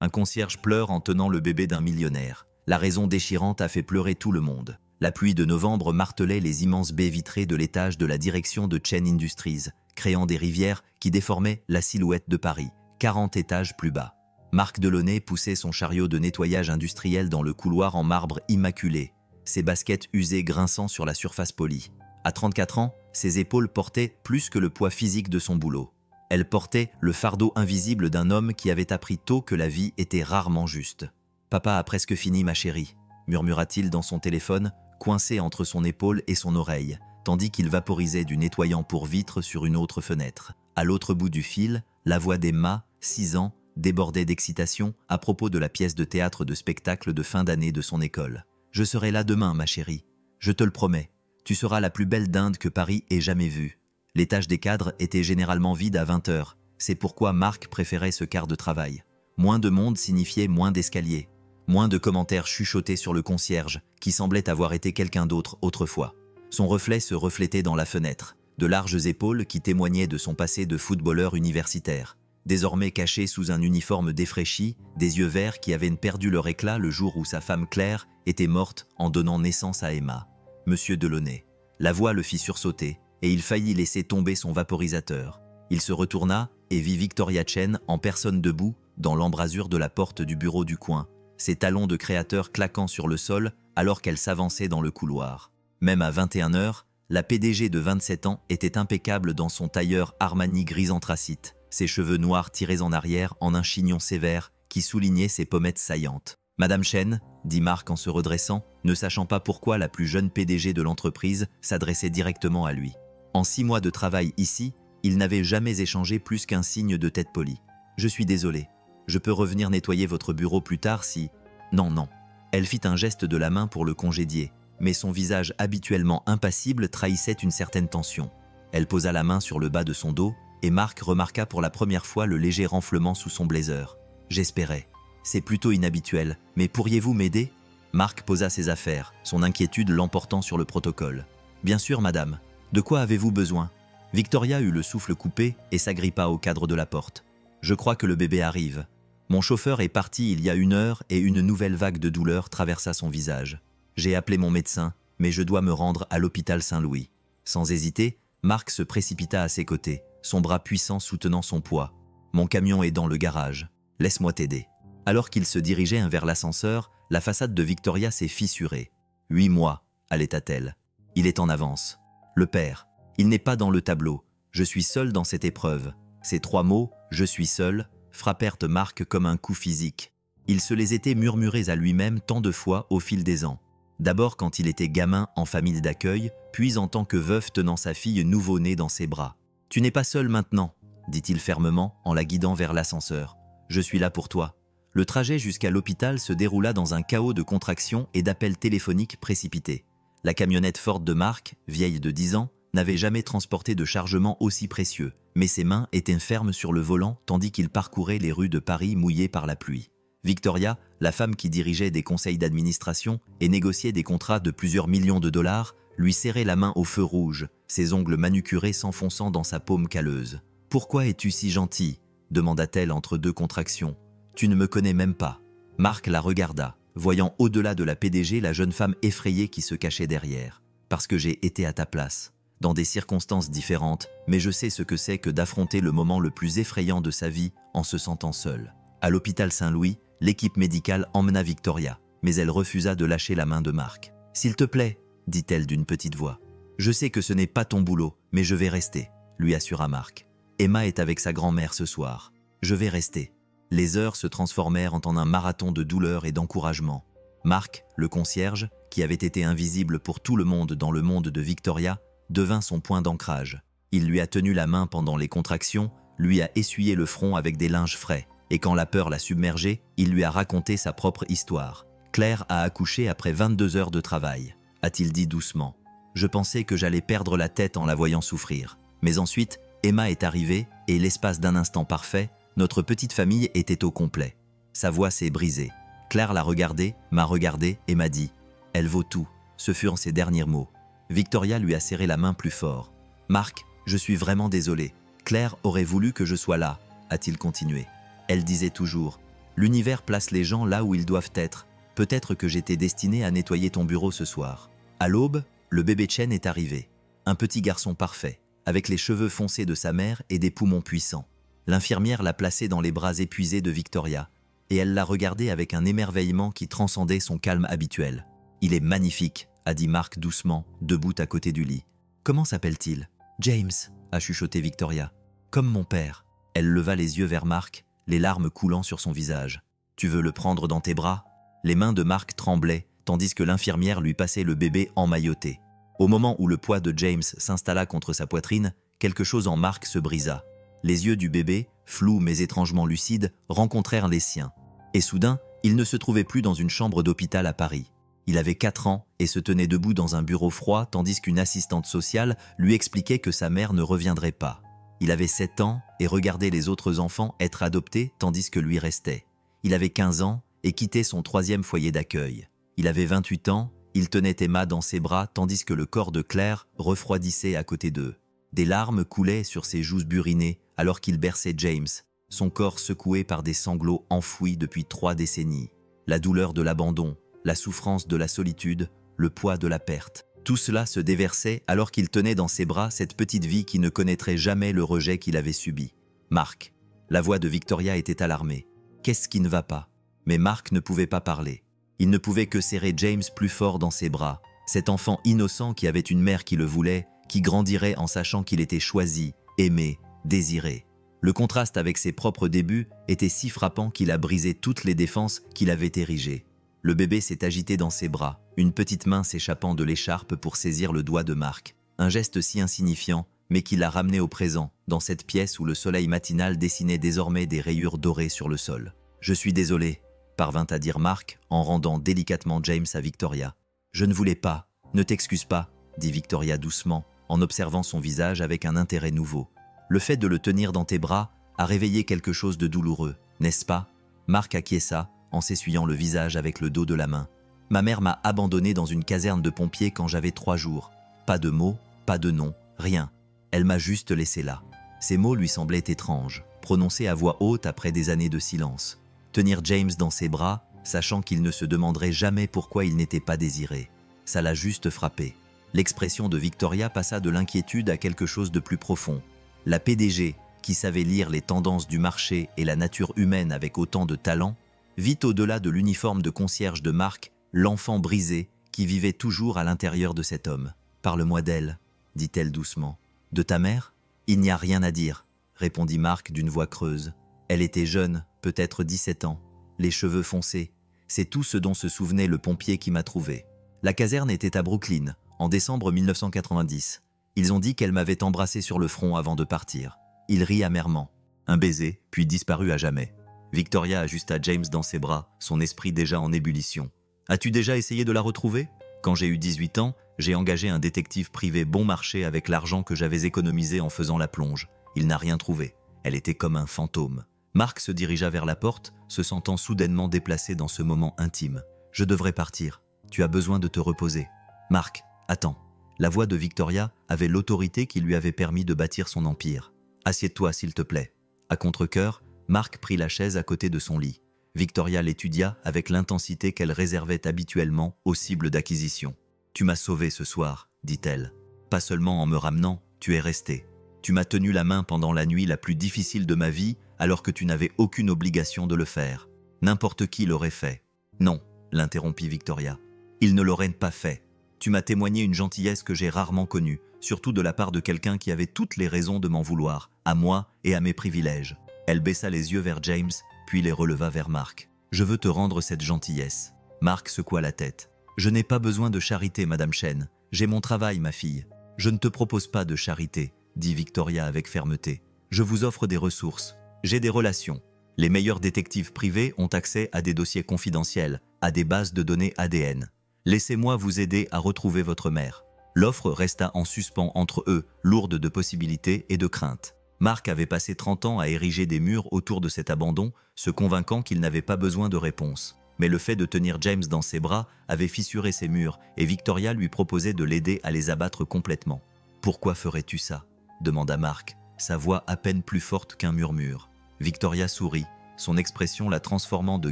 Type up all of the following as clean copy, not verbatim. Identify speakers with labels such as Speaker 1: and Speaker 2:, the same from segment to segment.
Speaker 1: Un concierge pleure en tenant le bébé d'un millionnaire. La raison déchirante a fait pleurer tout le monde. La pluie de novembre martelait les immenses baies vitrées de l'étage de la direction de Chen Industries, créant des rivières qui déformaient la silhouette de Paris, 40 étages plus bas. Marc Delaunay poussait son chariot de nettoyage industriel dans le couloir en marbre immaculé, ses baskets usées grinçant sur la surface polie. À 34 ans, ses épaules portaient plus que le poids physique de son boulot. Elle portait le fardeau invisible d'un homme qui avait appris tôt que la vie était rarement juste. « Papa a presque fini, ma chérie », murmura-t-il dans son téléphone, coincé entre son épaule et son oreille, tandis qu'il vaporisait du nettoyant pour vitre sur une autre fenêtre. À l'autre bout du fil, la voix d'Emma, 6 ans, débordait d'excitation à propos de la pièce de théâtre de spectacle de fin d'année de son école. « Je serai là demain, ma chérie. Je te le promets. Tu seras la plus belle dinde que Paris ait jamais vue. » L'étage des cadres était généralement vide à 20 h. C'est pourquoi Marc préférait ce quart de travail. Moins de monde signifiait moins d'escaliers. Moins de commentaires chuchotés sur le concierge, qui semblait avoir été quelqu'un d'autre autrefois. Son reflet se reflétait dans la fenêtre, de larges épaules qui témoignaient de son passé de footballeur universitaire. Désormais caché sous un uniforme défraîchi, des yeux verts qui avaient perdu leur éclat le jour où sa femme Claire était morte en donnant naissance à Emma. Monsieur Delaunay. La voix le fit sursauter, et il faillit laisser tomber son vaporisateur. Il se retourna et vit Victoria Chen en personne debout dans l'embrasure de la porte du bureau du coin, ses talons de créateur claquant sur le sol alors qu'elle s'avançait dans le couloir. Même à 21 h, la PDG de 27 ans était impeccable dans son tailleur Armani gris anthracite, ses cheveux noirs tirés en arrière en un chignon sévère qui soulignait ses pommettes saillantes. « Madame Chen », dit Marc en se redressant, ne sachant pas pourquoi la plus jeune PDG de l'entreprise s'adressait directement à lui. En 6 mois de travail ici, il n'avait jamais échangé plus qu'un signe de tête polie. « Je suis désolé. Je peux revenir nettoyer votre bureau plus tard si… » « Non, non. » Elle fit un geste de la main pour le congédier, mais son visage habituellement impassible trahissait une certaine tension. Elle posa la main sur le bas de son dos, et Marc remarqua pour la première fois le léger renflement sous son blazer. « J'espérais. C'est plutôt inhabituel, mais pourriez-vous m'aider » Marc posa ses affaires, son inquiétude l'emportant sur le protocole. « Bien sûr, madame. De quoi avez-vous besoin » Victoria eut le souffle coupé et s'agrippa au cadre de la porte. « Je crois que le bébé arrive. » Mon chauffeur est parti il y a 1 heure et une nouvelle vague de douleur traversa son visage. J'ai appelé mon médecin, mais je dois me rendre à l'hôpital Saint-Louis. Sans hésiter, Marc se précipita à ses côtés, son bras puissant soutenant son poids. Mon camion est dans le garage. Laisse-moi t'aider. Alors qu'il se dirigeait vers l'ascenseur, la façade de Victoria s'est fissurée. 8 mois, allaita-t-elle. Il est en avance. Le père. Il n'est pas dans le tableau. Je suis seul dans cette épreuve. Ces 3 mots, je suis seul, frappèrent Marc comme un coup physique. Il se les était murmurés à lui-même tant de fois au fil des ans. D'abord quand il était gamin en famille d'accueil, puis en tant que veuf tenant sa fille nouveau-née dans ses bras. « Tu n'es pas seul maintenant », dit-il fermement en la guidant vers l'ascenseur. « Je suis là pour toi. » Le trajet jusqu'à l'hôpital se déroula dans un chaos de contractions et d'appels téléphoniques précipités. La camionnette Ford de Marc, vieille de 10 ans, n'avait jamais transporté de chargement aussi précieux, mais ses mains étaient fermes sur le volant tandis qu'il parcourait les rues de Paris mouillées par la pluie. Victoria, la femme qui dirigeait des conseils d'administration et négociait des contrats de plusieurs millions de dollars, lui serrait la main au feu rouge, ses ongles manucurés s'enfonçant dans sa paume calleuse. « Pourquoi es-tu si gentil ?» demanda-t-elle entre 2 contractions. « Tu ne me connais même pas. » Marc la regarda, voyant au-delà de la PDG la jeune femme effrayée qui se cachait derrière. « Parce que j'ai été à ta place. Dans des circonstances différentes, mais je sais ce que c'est que d'affronter le moment le plus effrayant de sa vie en se sentant seule. » À l'hôpital Saint-Louis, l'équipe médicale emmena Victoria, mais elle refusa de lâcher la main de Marc. « S'il te plaît, » dit-elle d'une petite voix. « Je sais que ce n'est pas ton boulot, mais je vais rester, » lui assura Marc. « Emma est avec sa grand-mère ce soir. Je vais rester. » Les heures se transformèrent en un marathon de douleur et d'encouragement. Marc, le concierge, qui avait été invisible pour tout le monde dans le monde de Victoria, devint son point d'ancrage. Il lui a tenu la main pendant les contractions, lui a essuyé le front avec des linges frais, et quand la peur l'a submergé, il lui a raconté sa propre histoire. « Claire a accouché après 22 heures de travail », a-t-il dit doucement. « Je pensais que j'allais perdre la tête en la voyant souffrir. Mais ensuite, Emma est arrivée, et l'espace d'un instant parfait, notre petite famille était au complet. » Sa voix s'est brisée. Claire l'a regardé, m'a regardé et m'a dit « Elle vaut tout », ce furent ses derniers mots. Victoria lui a serré la main plus fort. « Marc, je suis vraiment désolé. Claire aurait voulu que je sois là », a-t-il continué. Elle disait toujours L'univers place les gens là où ils doivent être. Peut-être que j'étais destiné à nettoyer ton bureau ce soir. À l'aube, le bébé Chen est arrivé. Un petit garçon parfait, avec les cheveux foncés de sa mère et des poumons puissants. L'infirmière l'a placé dans les bras épuisés de Victoria, et elle l'a regardé avec un émerveillement qui transcendait son calme habituel. « Il est magnifique », a dit Mark doucement, debout à côté du lit. « Comment s'appelle-t-il ?»« James », a chuchoté Victoria. « Comme mon père. » Elle leva les yeux vers Mark, les larmes coulant sur son visage. « Tu veux le prendre dans tes bras ?» Les mains de Mark tremblaient, tandis que l'infirmière lui passait le bébé emmailloté. Au moment où le poids de James s'installa contre sa poitrine, quelque chose en Mark se brisa. Les yeux du bébé, flous mais étrangement lucides, rencontrèrent les siens. Et soudain, il ne se trouvait plus dans une chambre d'hôpital à Paris. Il avait 4 ans et se tenait debout dans un bureau froid tandis qu'une assistante sociale lui expliquait que sa mère ne reviendrait pas. Il avait 7 ans et regardait les autres enfants être adoptés tandis que lui restait. Il avait 15 ans et quittait son 3e foyer d'accueil. Il avait 28 ans, il tenait Emma dans ses bras tandis que le corps de Claire refroidissait à côté d'eux. Des larmes coulaient sur ses joues burinées alors qu'il berçait James, son corps secoué par des sanglots enfouis depuis 3 décennies. La douleur de l'abandon, la souffrance de la solitude, le poids de la perte. Tout cela se déversait alors qu'il tenait dans ses bras cette petite vie qui ne connaîtrait jamais le rejet qu'il avait subi. Mark. La voix de Victoria était alarmée. Qu'est-ce qui ne va pas? Mais Mark ne pouvait pas parler. Il ne pouvait que serrer James plus fort dans ses bras, cet enfant innocent qui avait une mère qui le voulait, qui grandirait en sachant qu'il était choisi, aimé, désiré. Le contraste avec ses propres débuts était si frappant qu'il a brisé toutes les défenses qu'il avait érigées. Le bébé s'est agité dans ses bras, une petite main s'échappant de l'écharpe pour saisir le doigt de Mark. Un geste si insignifiant, mais qui l'a ramené au présent, dans cette pièce où le soleil matinal dessinait désormais des rayures dorées sur le sol. « Je suis désolé », parvint à dire Mark en rendant délicatement James à Victoria. « Je ne voulais pas, ne t'excuse pas », dit Victoria doucement, en observant son visage avec un intérêt nouveau. « Le fait de le tenir dans tes bras a réveillé quelque chose de douloureux, n'est-ce pas ?» Mark acquiesça, en s'essuyant le visage avec le dos de la main. « Ma mère m'a abandonné dans une caserne de pompiers quand j'avais 3 jours. Pas de mots, pas de nom, rien. Elle m'a juste laissé là. » Ces mots lui semblaient étranges, prononcés à voix haute après des années de silence. Tenir James dans ses bras, sachant qu'il ne se demanderait jamais pourquoi il n'était pas désiré. Ça l'a juste frappé. L'expression de Victoria passa de l'inquiétude à quelque chose de plus profond. La PDG, qui savait lire les tendances du marché et la nature humaine avec autant de talent, vit au-delà de l'uniforme de concierge de Mark, l'enfant brisé qui vivait toujours à l'intérieur de cet homme. « Parle-moi d'elle », dit-elle doucement. « De ta mère ?»« Il n'y a rien à dire », répondit Mark d'une voix creuse. Elle était jeune, peut-être 17 ans, les cheveux foncés. C'est tout ce dont se souvenait le pompier qui m'a trouvé. La caserne était à Brooklyn, en décembre 1990. Ils ont dit qu'elle m'avait embrassé sur le front avant de partir. Il rit amèrement. Un baiser, puis disparut à jamais. Victoria ajusta James dans ses bras, son esprit déjà en ébullition. « As-tu déjà essayé de la retrouver ? Quand j'ai eu 18 ans, j'ai engagé un détective privé bon marché avec l'argent que j'avais économisé en faisant la plonge. Il n'a rien trouvé. Elle était comme un fantôme. » Mark se dirigea vers la porte, se sentant soudainement déplacé dans ce moment intime. « Je devrais partir. Tu as besoin de te reposer. »« Mark, attends. » La voix de Victoria avait l'autorité qui lui avait permis de bâtir son empire. « Assieds-toi, s'il te plaît. » À contre-cœur, Mark prit la chaise à côté de son lit. Victoria l'étudia avec l'intensité qu'elle réservait habituellement aux cibles d'acquisition. « Tu m'as sauvé ce soir, dit-elle. Pas seulement en me ramenant, tu es resté. Tu m'as tenu la main pendant la nuit la plus difficile de ma vie alors que tu n'avais aucune obligation de le faire. N'importe qui l'aurait fait. »« Non, » l'interrompit Victoria. « Il ne l'aurait pas fait. Tu m'as témoigné une gentillesse que j'ai rarement connue, surtout de la part de quelqu'un qui avait toutes les raisons de m'en vouloir, à moi et à mes privilèges. » Elle baissa les yeux vers James, puis les releva vers Mark. « Je veux te rendre cette gentillesse. » Mark secoua la tête. « Je n'ai pas besoin de charité, Madame Chen. J'ai mon travail, ma fille. »« Je ne te propose pas de charité, » dit Victoria avec fermeté. « Je vous offre des ressources. J'ai des relations. Les meilleurs détectives privés ont accès à des dossiers confidentiels, à des bases de données ADN. Laissez-moi vous aider à retrouver votre mère. » L'offre resta en suspens entre eux, lourde de possibilités et de craintes. Mark avait passé 30 ans à ériger des murs autour de cet abandon, se convainquant qu'il n'avait pas besoin de réponse. Mais le fait de tenir James dans ses bras avait fissuré ces murs et Victoria lui proposait de l'aider à les abattre complètement. « Pourquoi ferais-tu ça ?» demanda Mark, sa voix à peine plus forte qu'un murmure. Victoria sourit, son expression la transformant de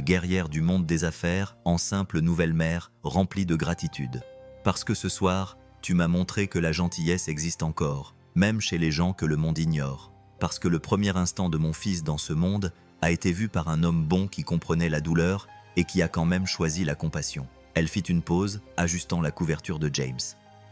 Speaker 1: guerrière du monde des affaires en simple nouvelle mère remplie de gratitude. Parce que ce soir, tu m'as montré que la gentillesse existe encore, même chez les gens que le monde ignore. Parce que le premier instant de mon fils dans ce monde a été vu par un homme bon qui comprenait la douleur et qui a quand même choisi la compassion. Elle fit une pause, ajustant la couverture de James.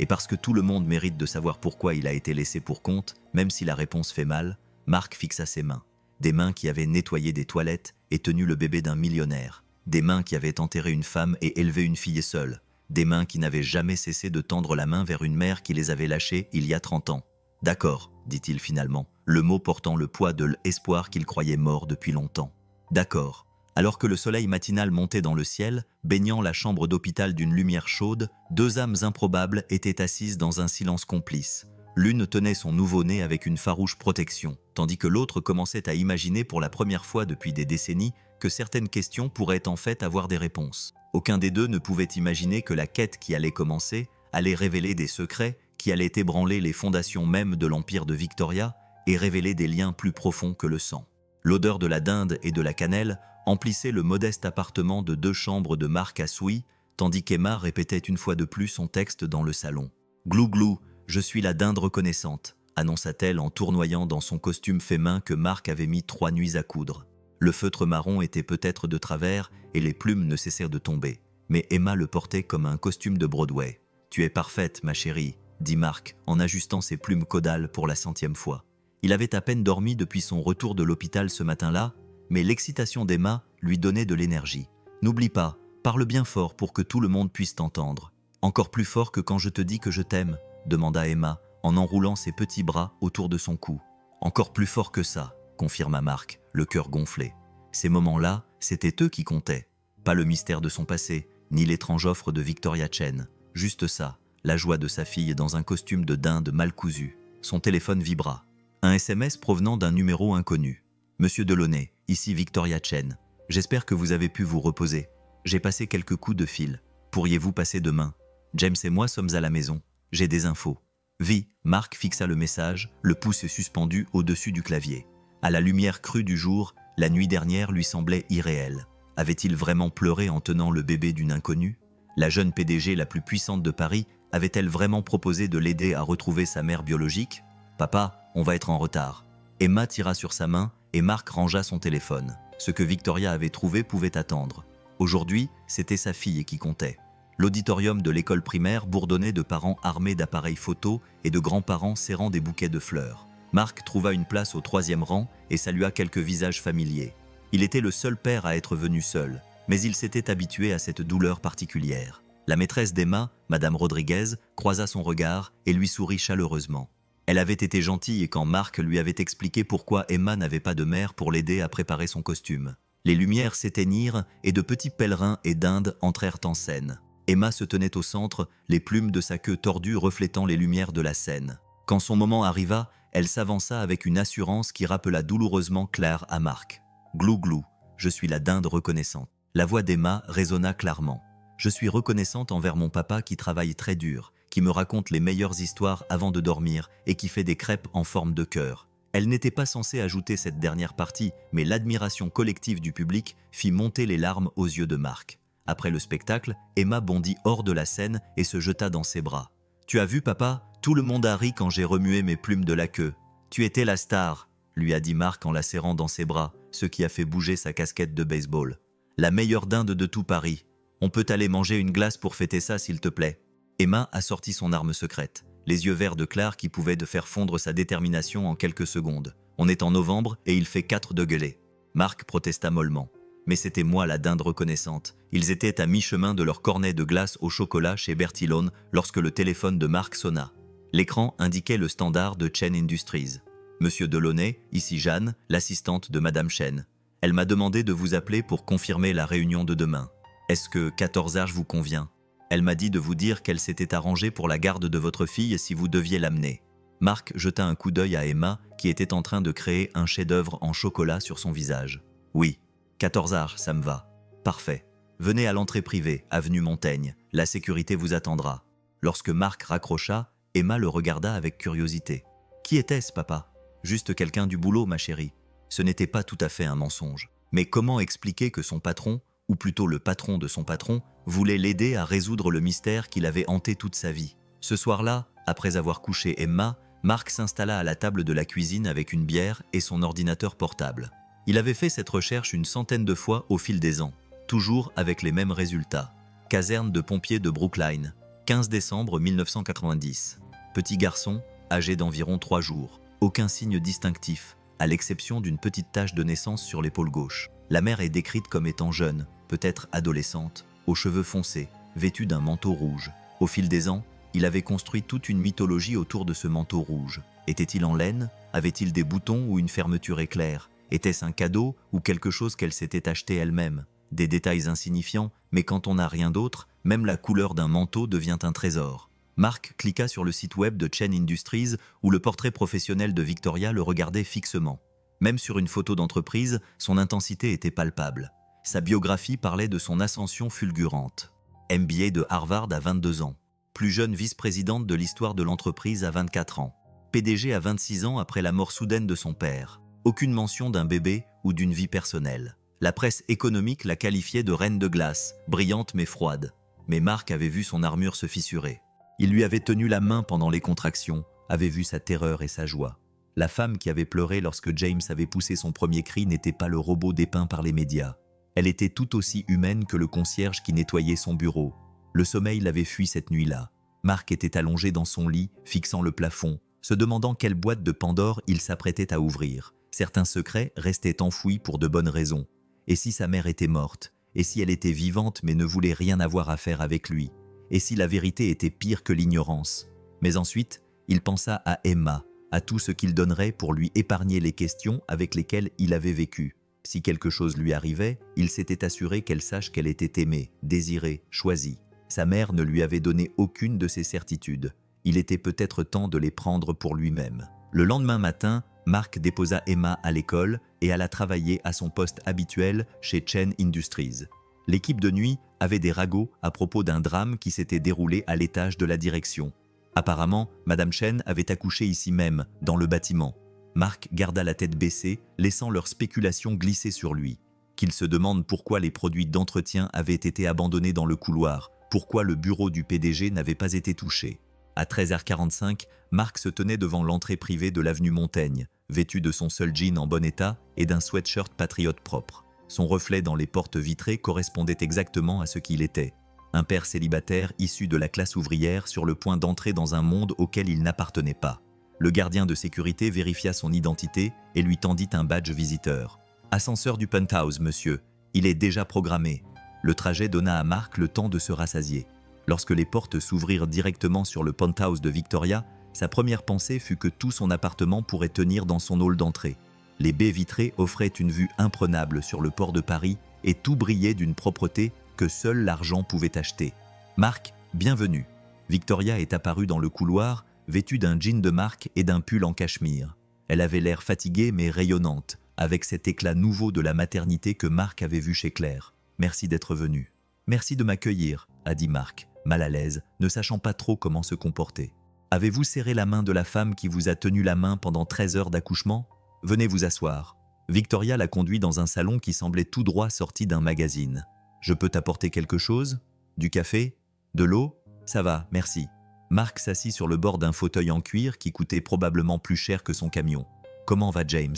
Speaker 1: Et parce que tout le monde mérite de savoir pourquoi il a été laissé pour compte, même si la réponse fait mal, Mark fixa ses mains. Des mains qui avaient nettoyé des toilettes et tenu le bébé d'un millionnaire. Des mains qui avaient enterré une femme et élevé une fille seule. Des mains qui n'avaient jamais cessé de tendre la main vers une mère qui les avait lâchées il y a 30 ans. « D'accord », dit-il finalement, le mot portant le poids de l'espoir qu'il croyait mort depuis longtemps. « D'accord ». Alors que le soleil matinal montait dans le ciel, baignant la chambre d'hôpital d'une lumière chaude, deux âmes improbables étaient assises dans un silence complice. L'une tenait son nouveau-né avec une farouche protection, tandis que l'autre commençait à imaginer pour la première fois depuis des décennies que certaines questions pourraient en fait avoir des réponses. Aucun des deux ne pouvait imaginer que la quête qui allait commencer allait révéler des secrets qui allaient ébranler les fondations même de l'empire de Victoria et révéler des liens plus profonds que le sang. L'odeur de la dinde et de la cannelle emplissait le modeste appartement de 2 chambres de Mark à Souy, tandis qu'Emma répétait une fois de plus son texte dans le salon. « Glou glou, je suis la dinde reconnaissante », annonça-t-elle en tournoyant dans son costume fait main que Mark avait mis 3 nuits à coudre. Le feutre marron était peut-être de travers et les plumes ne cessèrent de tomber, mais Emma le portait comme un costume de Broadway. « Tu es parfaite, ma chérie », dit Mark en ajustant ses plumes caudales pour la 100e fois. Il avait à peine dormi depuis son retour de l'hôpital ce matin-là, mais l'excitation d'Emma lui donnait de l'énergie. « N'oublie pas, parle bien fort pour que tout le monde puisse t'entendre. »« Encore plus fort que quand je te dis que je t'aime » demanda Emma en enroulant ses petits bras autour de son cou. « Encore plus fort que ça » confirma Mark, le cœur gonflé. Ces moments-là, c'était eux qui comptaient. Pas le mystère de son passé, ni l'étrange offre de Victoria Chen. Juste ça, la joie de sa fille dans un costume de dinde mal cousu. Son téléphone vibra. Un SMS provenant d'un numéro inconnu. « Monsieur Delaunay, ici Victoria Chen. J'espère que vous avez pu vous reposer. J'ai passé quelques coups de fil. Pourriez-vous passer demain? James et moi sommes à la maison. J'ai des infos. » Vi, Mark fixa le message, le pouce suspendu au-dessus du clavier. À la lumière crue du jour, la nuit dernière lui semblait irréelle. Avait-il vraiment pleuré en tenant le bébé d'une inconnue? La jeune PDG la plus puissante de Paris avait-elle vraiment proposé de l'aider à retrouver sa mère biologique? « Papa, on va être en retard. » Emma tira sur sa main et Mark rangea son téléphone. Ce que Victoria avait trouvé pouvait attendre. Aujourd'hui, c'était sa fille qui comptait. L'auditorium de l'école primaire bourdonnait de parents armés d'appareils photo et de grands-parents serrant des bouquets de fleurs. Mark trouva une place au 3e rang et salua quelques visages familiers. Il était le seul père à être venu seul, mais il s'était habitué à cette douleur particulière. La maîtresse d'Emma, Madame Rodriguez, croisa son regard et lui sourit chaleureusement. Elle avait été gentille quand Mark lui avait expliqué pourquoi Emma n'avait pas de mère pour l'aider à préparer son costume. Les lumières s'éteignirent et de petits pèlerins et dindes entrèrent en scène. Emma se tenait au centre, les plumes de sa queue tordue reflétant les lumières de la scène. Quand son moment arriva, elle s'avança avec une assurance qui rappela douloureusement Claire à Mark. « Glou glou, je suis la dinde reconnaissante. » La voix d'Emma résonna clairement. « Je suis reconnaissante envers mon papa qui travaille très dur, qui me raconte les meilleures histoires avant de dormir et qui fait des crêpes en forme de cœur. » Elle n'était pas censée ajouter cette dernière partie, mais l'admiration collective du public fit monter les larmes aux yeux de Mark. Après le spectacle, Emma bondit hors de la scène et se jeta dans ses bras. « Tu as vu, papa? Tout le monde a ri quand j'ai remué mes plumes de la queue. Tu étais la star, » lui a dit Mark en la serrant dans ses bras, ce qui a fait bouger sa casquette de baseball. « La meilleure dinde de tout Paris. On peut aller manger une glace pour fêter ça, s'il te plaît. » Emma a sorti son arme secrète, les yeux verts de Claire qui pouvaient de faire fondre sa détermination en quelques secondes. On est en novembre et il fait 4 degrés. Mark protesta mollement. Mais c'était moi la dinde reconnaissante. Ils étaient à mi-chemin de leur cornet de glace au chocolat chez Bertillon lorsque le téléphone de Mark sonna. L'écran indiquait le standard de Chen Industries. « Monsieur Delaunay, ici Jeanne, l'assistante de Madame Chen. Elle m'a demandé de vous appeler pour confirmer la réunion de demain. Est-ce que 14h vous convient? Elle m'a dit de vous dire qu'elle s'était arrangée pour la garde de votre fille si vous deviez l'amener. » Mark jeta un coup d'œil à Emma qui était en train de créer un chef-d'œuvre en chocolat sur son visage. « Oui, 14h, ça me va. Parfait. Venez à l'entrée privée, avenue Montaigne. La sécurité vous attendra. » Lorsque Mark raccrocha, Emma le regarda avec curiosité. « Qui était-ce, papa ? » « Juste quelqu'un du boulot, ma chérie. » Ce n'était pas tout à fait un mensonge. Mais comment expliquer que son patron, ou plutôt le patron de son patron, voulait l'aider à résoudre le mystère qui l'avait hanté toute sa vie? Ce soir-là, après avoir couché Emma, Mark s'installa à la table de la cuisine avec une bière et son ordinateur portable. Il avait fait cette recherche une centaine de fois au fil des ans, toujours avec les mêmes résultats. Caserne de pompiers de Brookline, 15 décembre 1990. Petit garçon, âgé d'environ 3 jours. Aucun signe distinctif, à l'exception d'une petite tache de naissance sur l'épaule gauche. La mère est décrite comme étant jeune, peut-être adolescente, aux cheveux foncés, vêtue d'un manteau rouge. Au fil des ans, il avait construit toute une mythologie autour de ce manteau rouge. Était-il en laine? Avait-il des boutons ou une fermeture éclair? Était-ce un cadeau ou quelque chose qu'elle s'était acheté elle-même? Des détails insignifiants, mais quand on n'a rien d'autre, même la couleur d'un manteau devient un trésor. Mark cliqua sur le site web de Chen Industries où le portrait professionnel de Victoria le regardait fixement. Même sur une photo d'entreprise, son intensité était palpable. Sa biographie parlait de son ascension fulgurante. MBA de Harvard à 22 ans. Plus jeune vice-présidente de l'histoire de l'entreprise à 24 ans. PDG à 26 ans après la mort soudaine de son père. Aucune mention d'un bébé ou d'une vie personnelle. La presse économique la qualifiait de reine de glace, brillante mais froide. Mais Mark avait vu son armure se fissurer. Il lui avait tenu la main pendant les contractions, avait vu sa terreur et sa joie. La femme qui avait pleuré lorsque James avait poussé son premier cri n'était pas le robot dépeint par les médias. Elle était tout aussi humaine que le concierge qui nettoyait son bureau. Le sommeil l'avait fui cette nuit-là. Mark était allongé dans son lit, fixant le plafond, se demandant quelle boîte de Pandore il s'apprêtait à ouvrir. Certains secrets restaient enfouis pour de bonnes raisons. Et si sa mère était morte? Et si elle était vivante mais ne voulait rien avoir à faire avec lui? Et si la vérité était pire que l'ignorance? Mais ensuite, il pensa à Emma, à tout ce qu'il donnerait pour lui épargner les questions avec lesquelles il avait vécu. Si quelque chose lui arrivait, il s'était assuré qu'elle sache qu'elle était aimée, désirée, choisie. Sa mère ne lui avait donné aucune de ces certitudes. Il était peut-être temps de les prendre pour lui-même. Le lendemain matin, Mark déposa Emma à l'école et alla travailler à son poste habituel chez Chen Industries. L'équipe de nuit avait des ragots à propos d'un drame qui s'était déroulé à l'étage de la direction. Apparemment, Madame Chen avait accouché ici même, dans le bâtiment. Mark garda la tête baissée, laissant leurs spéculations glisser sur lui. Qu'il se demande pourquoi les produits d'entretien avaient été abandonnés dans le couloir, pourquoi le bureau du PDG n'avait pas été touché. À 13h45, Mark se tenait devant l'entrée privée de l'avenue Montaigne, vêtu de son seul jean en bon état et d'un sweatshirt patriote propre. Son reflet dans les portes vitrées correspondait exactement à ce qu'il était. Un père célibataire issu de la classe ouvrière sur le point d'entrer dans un monde auquel il n'appartenait pas. Le gardien de sécurité vérifia son identité et lui tendit un badge visiteur. « Ascenseur du penthouse, monsieur. Il est déjà programmé. » Le trajet donna à Mark le temps de se rassasier. Lorsque les portes s'ouvrirent directement sur le penthouse de Victoria, sa première pensée fut que tout son appartement pourrait tenir dans son hall d'entrée. Les baies vitrées offraient une vue imprenable sur le port de Paris et tout brillait d'une propreté que seul l'argent pouvait acheter. « Mark, bienvenue !» Victoria est apparue dans le couloir, vêtue d'un jean de marque et d'un pull en cachemire. Elle avait l'air fatiguée mais rayonnante, avec cet éclat nouveau de la maternité que Mark avait vu chez Claire. « Merci d'être venu. »« Merci de m'accueillir » a dit Mark, mal à l'aise, ne sachant pas trop comment se comporter. « Avez-vous serré la main de la femme qui vous a tenu la main pendant 13 heures d'accouchement ? Venez vous asseoir. » Victoria l'a conduit dans un salon qui semblait tout droit sorti d'un magazine. « Je peux t'apporter quelque chose ? Du café ? De l'eau ? Ça va, merci. » Mark s'assit sur le bord d'un fauteuil en cuir qui coûtait probablement plus cher que son camion. « Comment va James ?»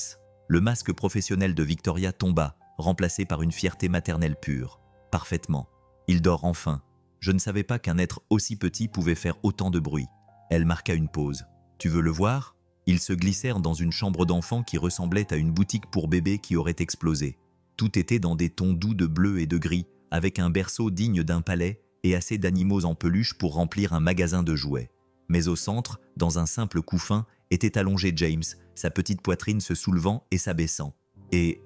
Speaker 1: Le masque professionnel de Victoria tomba, remplacé par une fierté maternelle pure. « Parfaitement. Il dort enfin. Je ne savais pas qu'un être aussi petit pouvait faire autant de bruit. » Elle marqua une pause. « Tu veux le voir ?» Ils se glissèrent dans une chambre d'enfant qui ressemblait à une boutique pour bébés qui aurait explosé. Tout était dans des tons doux de bleu et de gris, avec un berceau digne d'un palais et assez d'animaux en peluche pour remplir un magasin de jouets. Mais au centre, dans un simple couffin, était allongé James, sa petite poitrine se soulevant et s'abaissant. « Et,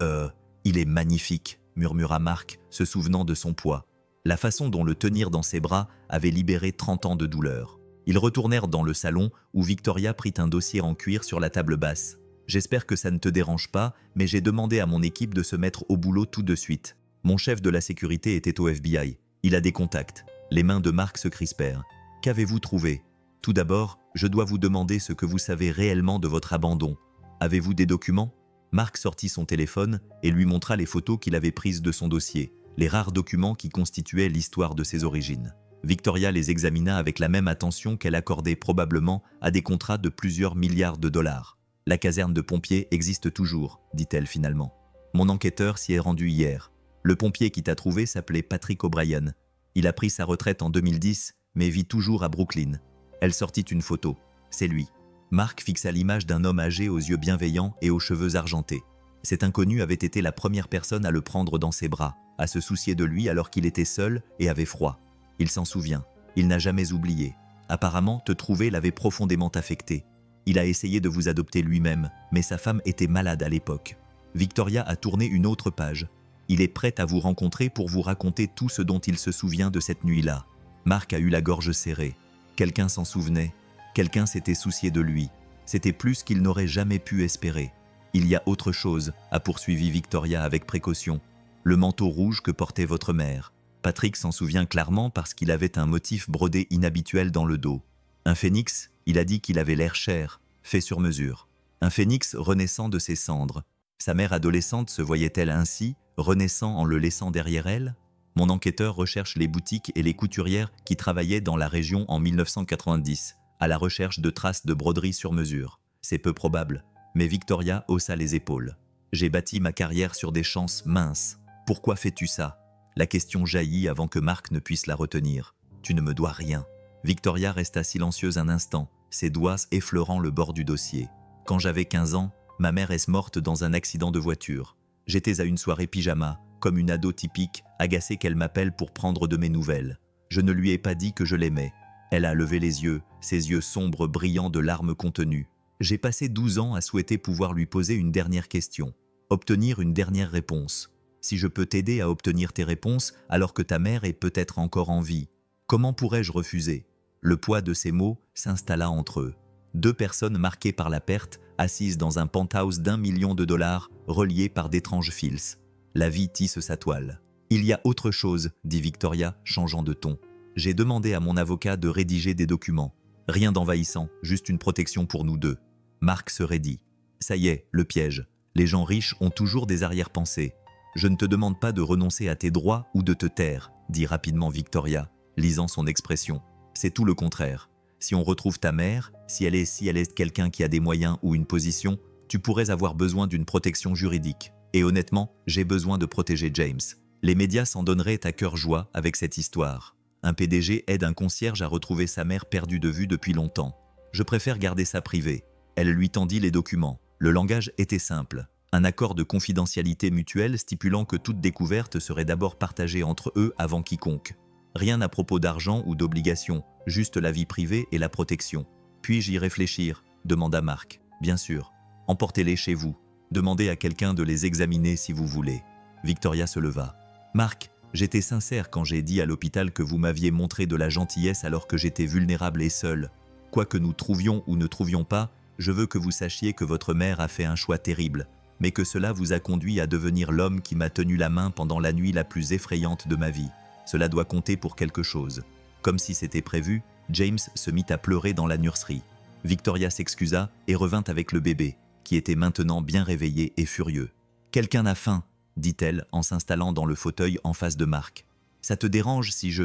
Speaker 1: il est magnifique !» murmura Mark, se souvenant de son poids. La façon dont le tenir dans ses bras avait libéré 30 ans de douleur. Ils retournèrent dans le salon où Victoria prit un dossier en cuir sur la table basse. « J'espère que ça ne te dérange pas, mais j'ai demandé à mon équipe de se mettre au boulot tout de suite. Mon chef de la sécurité était au FBI. Il a des contacts. » Les mains de Mark se crispèrent. « Qu'avez-vous trouvé ? Tout d'abord, je dois vous demander ce que vous savez réellement de votre abandon. Avez-vous des documents ?» Marc sortit son téléphone et lui montra les photos qu'il avait prises de son dossier, les rares documents qui constituaient l'histoire de ses origines. Victoria les examina avec la même attention qu'elle accordait probablement à des contrats de plusieurs milliards de dollars. « La caserne de pompiers existe toujours », dit-elle finalement. « Mon enquêteur s'y est rendu hier. Le pompier qui t'a trouvé s'appelait Patrick O'Brien. Il a pris sa retraite en 2010, mais vit toujours à Brooklyn. » Elle sortit une photo. C'est lui. Marc fixa l'image d'un homme âgé aux yeux bienveillants et aux cheveux argentés. Cet inconnu avait été la première personne à le prendre dans ses bras, à se soucier de lui alors qu'il était seul et avait froid. Il s'en souvient. Il n'a jamais oublié. Apparemment, te trouver l'avait profondément affecté. Il a essayé de vous adopter lui-même, mais sa femme était malade à l'époque. Victoria a tourné une autre page. Il est prêt à vous rencontrer pour vous raconter tout ce dont il se souvient de cette nuit-là. Marc a eu la gorge serrée. Quelqu'un s'en souvenait. Quelqu'un s'était soucié de lui. C'était plus qu'il n'aurait jamais pu espérer. Il y a autre chose, a poursuivi Victoria avec précaution. Le manteau rouge que portait votre mère. Patrick s'en souvient clairement parce qu'il avait un motif brodé inhabituel dans le dos. Un phénix, il a dit qu'il avait l'air cher, fait sur mesure. Un phénix renaissant de ses cendres. Sa mère adolescente se voyait-elle ainsi, renaissant en le laissant derrière elle? Mon enquêteur recherche les boutiques et les couturières qui travaillaient dans la région en 1990, à la recherche de traces de broderie sur mesure. C'est peu probable, mais Victoria haussa les épaules. J'ai bâti ma carrière sur des chances minces. Pourquoi fais-tu ça? La question jaillit avant que Marc ne puisse la retenir. Tu ne me dois rien. Victoria resta silencieuse un instant, ses doigts effleurant le bord du dossier. Quand j'avais 15 ans, ma mère est morte dans un accident de voiture. J'étais à une soirée pyjama, comme une ado typique, agacée qu'elle m'appelle pour prendre de mes nouvelles. Je ne lui ai pas dit que je l'aimais. Elle a levé les yeux, ses yeux sombres brillants de larmes contenues. J'ai passé 12 ans à souhaiter pouvoir lui poser une dernière question, obtenir une dernière réponse. Si je peux t'aider à obtenir tes réponses alors que ta mère est peut-être encore en vie, comment pourrais-je refuser? Le poids de ces mots s'installa entre eux. Deux personnes marquées par la perte, assises dans un penthouse d'1 million de dollars, reliées par d'étranges fils. La vie tisse sa toile. Il y a autre chose, dit Victoria, changeant de ton. J'ai demandé à mon avocat de rédiger des documents. Rien d'envahissant, juste une protection pour nous deux. Marc se raidit. Ça y est, le piège. Les gens riches ont toujours des arrière-pensées. Je ne te demande pas de renoncer à tes droits ou de te taire, dit rapidement Victoria, lisant son expression. C'est tout le contraire. Si on retrouve ta mère, si elle est quelqu'un qui a des moyens ou une position, tu pourrais avoir besoin d'une protection juridique. Et honnêtement, j'ai besoin de protéger James. Les médias s'en donneraient à cœur joie avec cette histoire. Un PDG aide un concierge à retrouver sa mère perdue de vue depuis longtemps. Je préfère garder ça privé. Elle lui tendit les documents. Le langage était simple. Un accord de confidentialité mutuelle stipulant que toute découverte serait d'abord partagée entre eux avant quiconque. Rien à propos d'argent ou d'obligation, juste la vie privée et la protection. Puis-je y réfléchir? Demanda Marc. Bien sûr. Emportez-les chez vous. Demandez à quelqu'un de les examiner si vous voulez. Victoria se leva. Marc, j'étais sincère quand j'ai dit à l'hôpital que vous m'aviez montré de la gentillesse alors que j'étais vulnérable et seul. Quoi que nous trouvions ou ne trouvions pas, je veux que vous sachiez que votre mère a fait un choix terrible, mais que cela vous a conduit à devenir l'homme qui m'a tenu la main pendant la nuit la plus effrayante de ma vie. Cela doit compter pour quelque chose. Comme si c'était prévu, James se mit à pleurer dans la nurserie. Victoria s'excusa et revint avec le bébé, qui était maintenant bien réveillé et furieux. « Quelqu'un a faim », dit-elle en s'installant dans le fauteuil en face de Marc. « Ça te dérange si je… »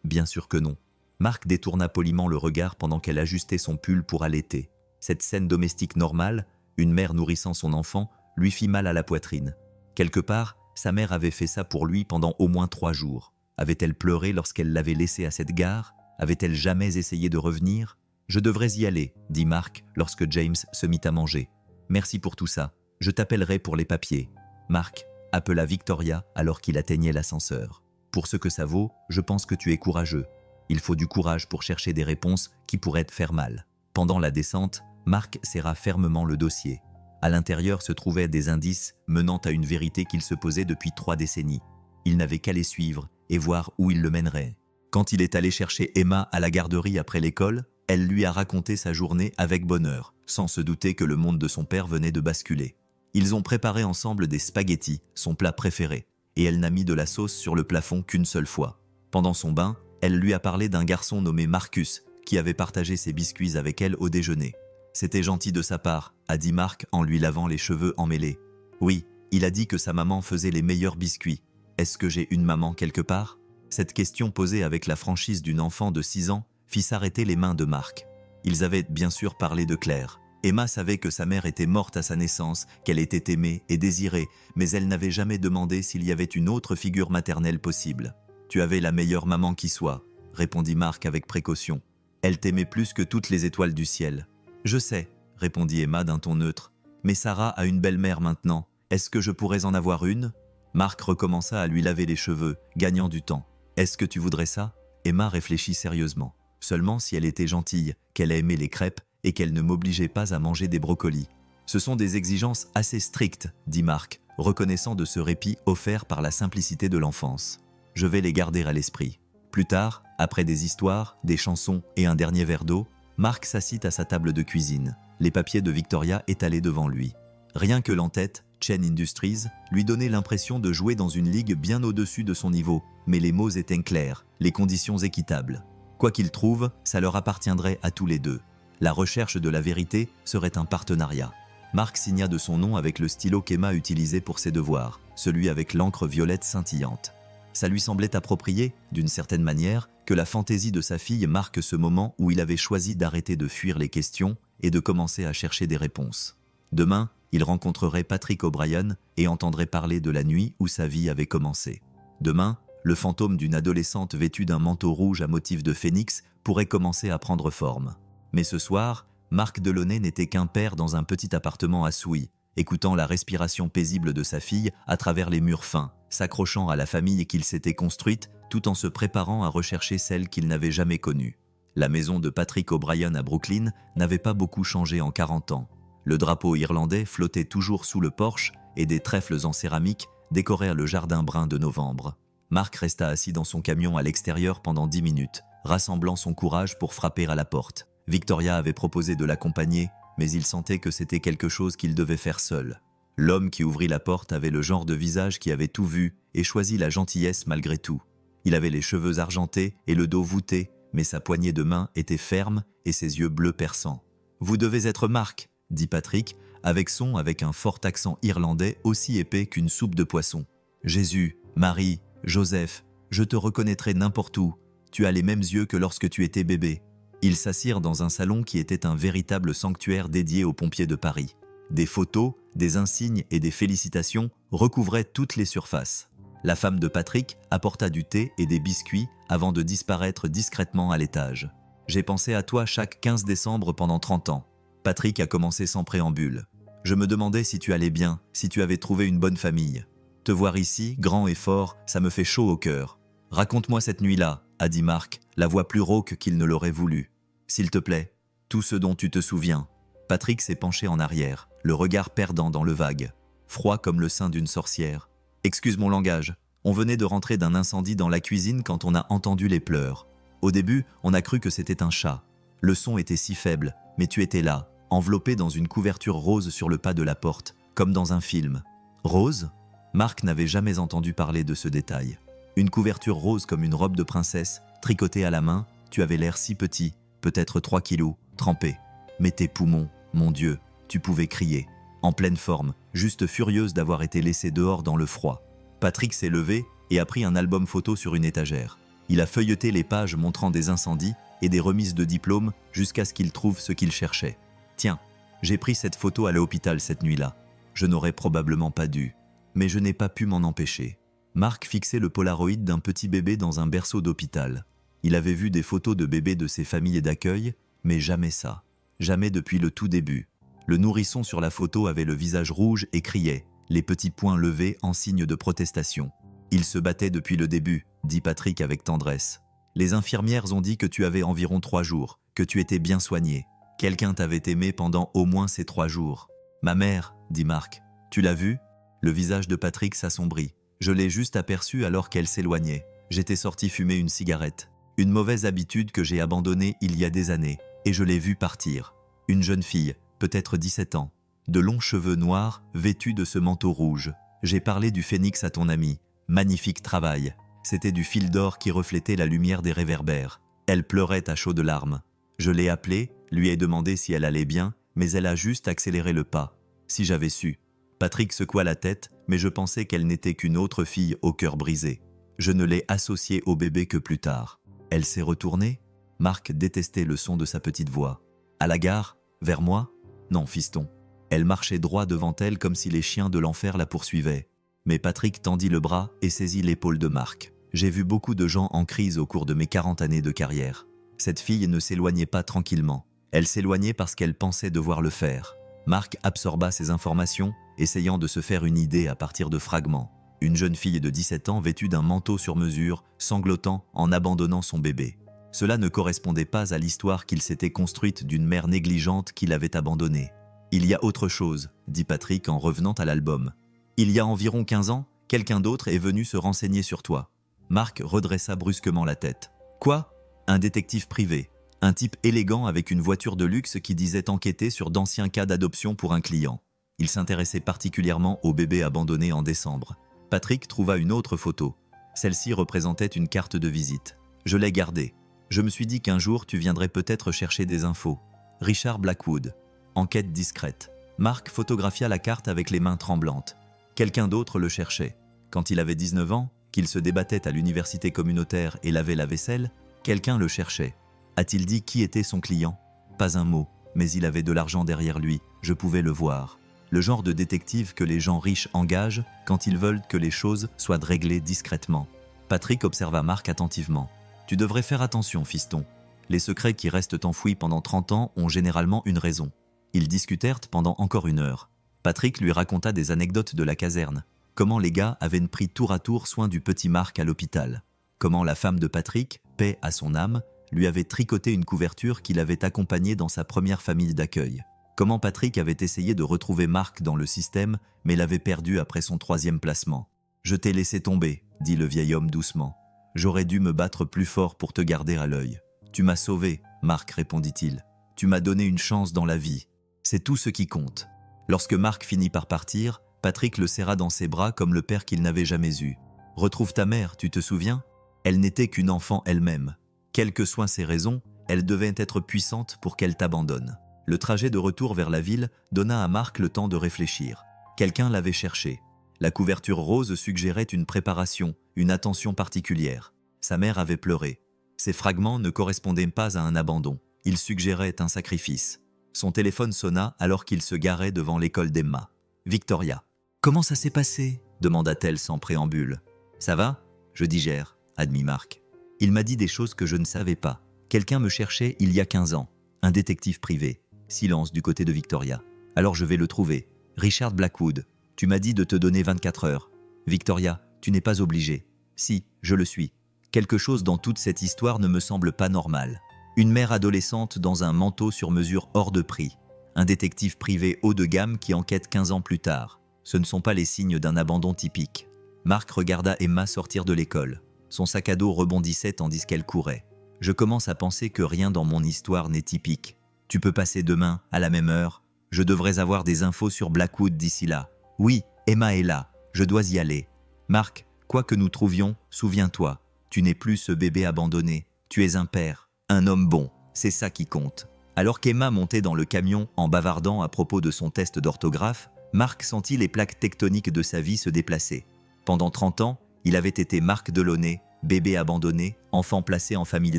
Speaker 1: Bien sûr que non. Marc détourna poliment le regard pendant qu'elle ajustait son pull pour allaiter. Cette scène domestique normale, une mère nourrissant son enfant, lui fit mal à la poitrine. Quelque part, sa mère avait fait ça pour lui pendant au moins 3 jours. Avait-elle pleuré lorsqu'elle l'avait laissé à cette gare? Avait-elle jamais essayé de revenir? « Je devrais y aller, » dit Marc lorsque James se mit à manger. « Merci pour tout ça. Je t'appellerai pour les papiers. » Marc appela Victoria alors qu'il atteignait l'ascenseur. « Pour ce que ça vaut, je pense que tu es courageux. Il faut du courage pour chercher des réponses qui pourraient te faire mal. » Pendant la descente, Marc serra fermement le dossier. À l'intérieur se trouvaient des indices menant à une vérité qu'il se posait depuis 3 décennies. Il n'avait qu'à les suivre et voir où il le mènerait. Quand il est allé chercher Emma à la garderie après l'école, elle lui a raconté sa journée avec bonheur, sans se douter que le monde de son père venait de basculer. Ils ont préparé ensemble des spaghettis, son plat préféré, et elle n'a mis de la sauce sur le plafond qu'une seule fois. Pendant son bain, elle lui a parlé d'un garçon nommé Marcus, qui avait partagé ses biscuits avec elle au déjeuner. « C'était gentil de sa part », a dit Marc en lui lavant les cheveux emmêlés. Oui, il a dit que sa maman faisait les meilleurs biscuits. Est-ce que j'ai une maman quelque part? Cette question posée avec la franchise d'une enfant de 6 ans fit s'arrêter les mains de Marc. Ils avaient bien sûr parlé de Claire. Emma savait que sa mère était morte à sa naissance, qu'elle était aimée et désirée, mais elle n'avait jamais demandé s'il y avait une autre figure maternelle possible. « Tu avais la meilleure maman qui soit », répondit Marc avec précaution. « Elle t'aimait plus que toutes les étoiles du ciel. »« Je sais », répondit Emma d'un ton neutre. « Mais Sarah a une belle-mère maintenant. Est-ce que je pourrais en avoir une ?» Marc recommença à lui laver les cheveux, gagnant du temps. « Est-ce que tu voudrais ça ?» Emma réfléchit sérieusement. Seulement si elle était gentille, qu'elle aimait les crêpes et qu'elle ne m'obligeait pas à manger des brocolis. « Ce sont des exigences assez strictes, dit Marc, reconnaissant de ce répit offert par la simplicité de l'enfance. Je vais les garder à l'esprit. » Plus tard, après des histoires, des chansons et un dernier verre d'eau, Marc s'assit à sa table de cuisine, les papiers de Victoria étalés devant lui. Rien que l'entête, Chen Industries, lui donnait l'impression de jouer dans une ligue bien au-dessus de son niveau, mais les mots étaient clairs, les conditions équitables. Quoi qu'ils trouvent, ça leur appartiendrait à tous les deux. La recherche de la vérité serait un partenariat. Marc signa de son nom avec le stylo qu'Emma utilisait pour ses devoirs, celui avec l'encre violette scintillante. Ça lui semblait approprié, d'une certaine manière, que la fantaisie de sa fille marque ce moment où il avait choisi d'arrêter de fuir les questions et de commencer à chercher des réponses. Demain, il rencontrerait Patrick O'Brien et entendrait parler de la nuit où sa vie avait commencé. Demain, le fantôme d'une adolescente vêtue d'un manteau rouge à motif de phénix pourrait commencer à prendre forme. Mais ce soir, Marc Delaunay n'était qu'un père dans un petit appartement à Souilly, écoutant la respiration paisible de sa fille à travers les murs fins, s'accrochant à la famille qu'il s'était construite tout en se préparant à rechercher celle qu'il n'avait jamais connue. La maison de Patrick O'Brien à Brooklyn n'avait pas beaucoup changé en 40 ans. Le drapeau irlandais flottait toujours sous le porche et des trèfles en céramique décorèrent le jardin brun de novembre. Marc resta assis dans son camion à l'extérieur pendant 10 minutes, rassemblant son courage pour frapper à la porte. Victoria avait proposé de l'accompagner, mais il sentait que c'était quelque chose qu'il devait faire seul. L'homme qui ouvrit la porte avait le genre de visage qui avait tout vu et choisi la gentillesse malgré tout. Il avait les cheveux argentés et le dos voûté, mais sa poignée de main était ferme et ses yeux bleus perçants. « Vous devez être Marc », dit Patrick, avec un fort accent irlandais aussi épais qu'une soupe de poisson. « Jésus, Marie, Joseph, je te reconnaîtrai n'importe où. Tu as les mêmes yeux que lorsque tu étais bébé. » Ils s'assirent dans un salon qui était un véritable sanctuaire dédié aux pompiers de Paris. Des photos, des insignes et des félicitations recouvraient toutes les surfaces. La femme de Patrick apporta du thé et des biscuits avant de disparaître discrètement à l'étage. « J'ai pensé à toi chaque 15 décembre pendant 30 ans. » Patrick a commencé sans préambule. « Je me demandais si tu allais bien, si tu avais trouvé une bonne famille. Te voir ici, grand et fort, ça me fait chaud au cœur. Raconte-moi cette nuit-là, » a dit Marc, la voix plus rauque qu'il ne l'aurait voulu. « S'il te plaît, tout ce dont tu te souviens. » Patrick s'est penché en arrière, le regard perdant dans le vague, froid comme le sein d'une sorcière. « Excuse mon langage, on venait de rentrer d'un incendie dans la cuisine quand on a entendu les pleurs. Au début, on a cru que c'était un chat. Le son était si faible, mais tu étais là, enveloppé dans une couverture rose sur le pas de la porte, comme dans un film. » « Rose ?» Marc n'avait jamais entendu parler de ce détail. Une couverture rose comme une robe de princesse, tricotée à la main, tu avais l'air si petit, peut-être 3 kilos, trempé. Mais tes poumons, mon Dieu, tu pouvais crier. En pleine forme, juste furieuse d'avoir été laissée dehors dans le froid. Patrick s'est levé et a pris un album photo sur une étagère. Il a feuilleté les pages montrant des incendies et des remises de diplômes jusqu'à ce qu'il trouve ce qu'il cherchait. « Tiens, j'ai pris cette photo à l'hôpital cette nuit-là. Je n'aurais probablement pas dû, mais je n'ai pas pu m'en empêcher. » Marc fixait le polaroid d'un petit bébé dans un berceau d'hôpital. Il avait vu des photos de bébés de ses familles d'accueil, mais jamais ça. Jamais depuis le tout début. Le nourrisson sur la photo avait le visage rouge et criait, les petits poings levés en signe de protestation. « Il se battait depuis le début, » dit Patrick avec tendresse. « Les infirmières ont dit que tu avais environ 3 jours, que tu étais bien soigné. Quelqu'un t'avait aimé pendant au moins ces 3 jours. »« Ma mère, » dit Marc. « Tu l'as vue ?» Le visage de Patrick s'assombrit. « Je l'ai juste aperçue alors qu'elle s'éloignait. J'étais sorti fumer une cigarette. Une mauvaise habitude que j'ai abandonnée il y a des années, et je l'ai vue partir. Une jeune fille, peut-être 17 ans, de longs cheveux noirs, vêtue de ce manteau rouge. J'ai parlé du phénix à ton ami. Magnifique travail. C'était du fil d'or qui reflétait la lumière des réverbères. Elle pleurait à chaudes larmes. Je l'ai appelée, lui ai demandé si elle allait bien, mais elle a juste accéléré le pas. Si j'avais su. Patrick secoua la tête, mais je pensais qu'elle n'était qu'une autre fille au cœur brisé. Je ne l'ai associée au bébé que plus tard. Elle s'est retournée? Marc détestait le son de sa petite voix. À la gare? Vers moi? Non, fiston. Elle marchait droit devant elle comme si les chiens de l'enfer la poursuivaient. Mais Patrick tendit le bras et saisit l'épaule de Marc. J'ai vu beaucoup de gens en crise au cours de mes 40 années de carrière. Cette fille ne s'éloignait pas tranquillement. Elle s'éloignait parce qu'elle pensait devoir le faire. Marc absorba ces informations, essayant de se faire une idée à partir de fragments. Une jeune fille de 17 ans vêtue d'un manteau sur mesure, sanglotant en abandonnant son bébé. Cela ne correspondait pas à l'histoire qu'il s'était construite d'une mère négligente qui l'avait abandonnée. « Il y a autre chose », dit Patrick en revenant à l'album. « Il y a environ 15 ans, quelqu'un d'autre est venu se renseigner sur toi. » Marc redressa brusquement la tête. « Quoi ? Un détective privé. Un type élégant avec une voiture de luxe qui disait enquêter sur d'anciens cas d'adoption pour un client. Il s'intéressait particulièrement au bébé abandonné en décembre. » Patrick trouva une autre photo. Celle-ci représentait une carte de visite. Je l'ai gardée. Je me suis dit qu'un jour tu viendrais peut-être chercher des infos. Richard Blackwood. Enquête discrète. Marc photographia la carte avec les mains tremblantes. Quelqu'un d'autre le cherchait. Quand il avait 19 ans, qu'il se débattait à l'université communautaire et lavait la vaisselle, quelqu'un le cherchait. A-t-il dit qui était son client? Pas un mot, mais il avait de l'argent derrière lui, je pouvais le voir. Le genre de détective que les gens riches engagent quand ils veulent que les choses soient réglées discrètement. Patrick observa Marc attentivement. « Tu devrais faire attention, fiston. Les secrets qui restent enfouis pendant 30 ans ont généralement une raison. » Ils discutèrent pendant encore 1 heure. Patrick lui raconta des anecdotes de la caserne. Comment les gars avaient pris tour à tour soin du petit Marc à l'hôpital. Comment la femme de Patrick, paix à son âme, lui avait tricoté une couverture qui l'avait accompagné dans sa première famille d'accueil. Comment Patrick avait essayé de retrouver Marc dans le système, mais l'avait perdu après son 3e placement. « Je t'ai laissé tomber, » dit le vieil homme doucement. « J'aurais dû me battre plus fort pour te garder à l'œil. »« Tu m'as sauvé, Marc, répondit-il. Tu m'as donné une chance dans la vie. C'est tout ce qui compte. » Lorsque Marc finit par partir, Patrick le serra dans ses bras comme le père qu'il n'avait jamais eu. « Retrouve ta mère, tu te souviens? Elle n'était qu'une enfant elle-même. Quelles que soient ses raisons, elle devait être puissante pour qu'elle t'abandonne. » Le trajet de retour vers la ville donna à Marc le temps de réfléchir. Quelqu'un l'avait cherché. La couverture rose suggérait une préparation, une attention particulière. Sa mère avait pleuré. Ces fragments ne correspondaient pas à un abandon. Ils suggéraient un sacrifice. Son téléphone sonna alors qu'il se garait devant l'école d'Emma. Victoria. « Comment ça s'est passé ?» demanda-t-elle sans préambule. « Ça va? Je digère, » admit Marc. « Il m'a dit des choses que je ne savais pas. Quelqu'un me cherchait il y a 15 ans. Un détective privé. » Silence du côté de Victoria. « Alors je vais le trouver. Richard Blackwood. Tu m'as dit de te donner 24 heures. Victoria, tu n'es pas obligée. Si, je le suis. Quelque chose dans toute cette histoire ne me semble pas normal. Une mère adolescente dans un manteau sur mesure hors de prix. Un détective privé haut de gamme qui enquête 15 ans plus tard. Ce ne sont pas les signes d'un abandon typique. » Marc regarda Emma sortir de l'école. Son sac à dos rebondissait tandis qu'elle courait. « Je commence à penser que rien dans mon histoire n'est typique. Tu peux passer demain, à la même heure. Je devrais avoir des infos sur Blackwood d'ici là. Oui, Emma est là. Je dois y aller. Marc, quoi que nous trouvions, souviens-toi. Tu n'es plus ce bébé abandonné. Tu es un père, un homme bon. C'est ça qui compte. » Alors qu'Emma montait dans le camion en bavardant à propos de son test d'orthographe, Marc sentit les plaques tectoniques de sa vie se déplacer. Pendant 30 ans, il avait été Marc Delaunay, bébé abandonné, enfant placé en famille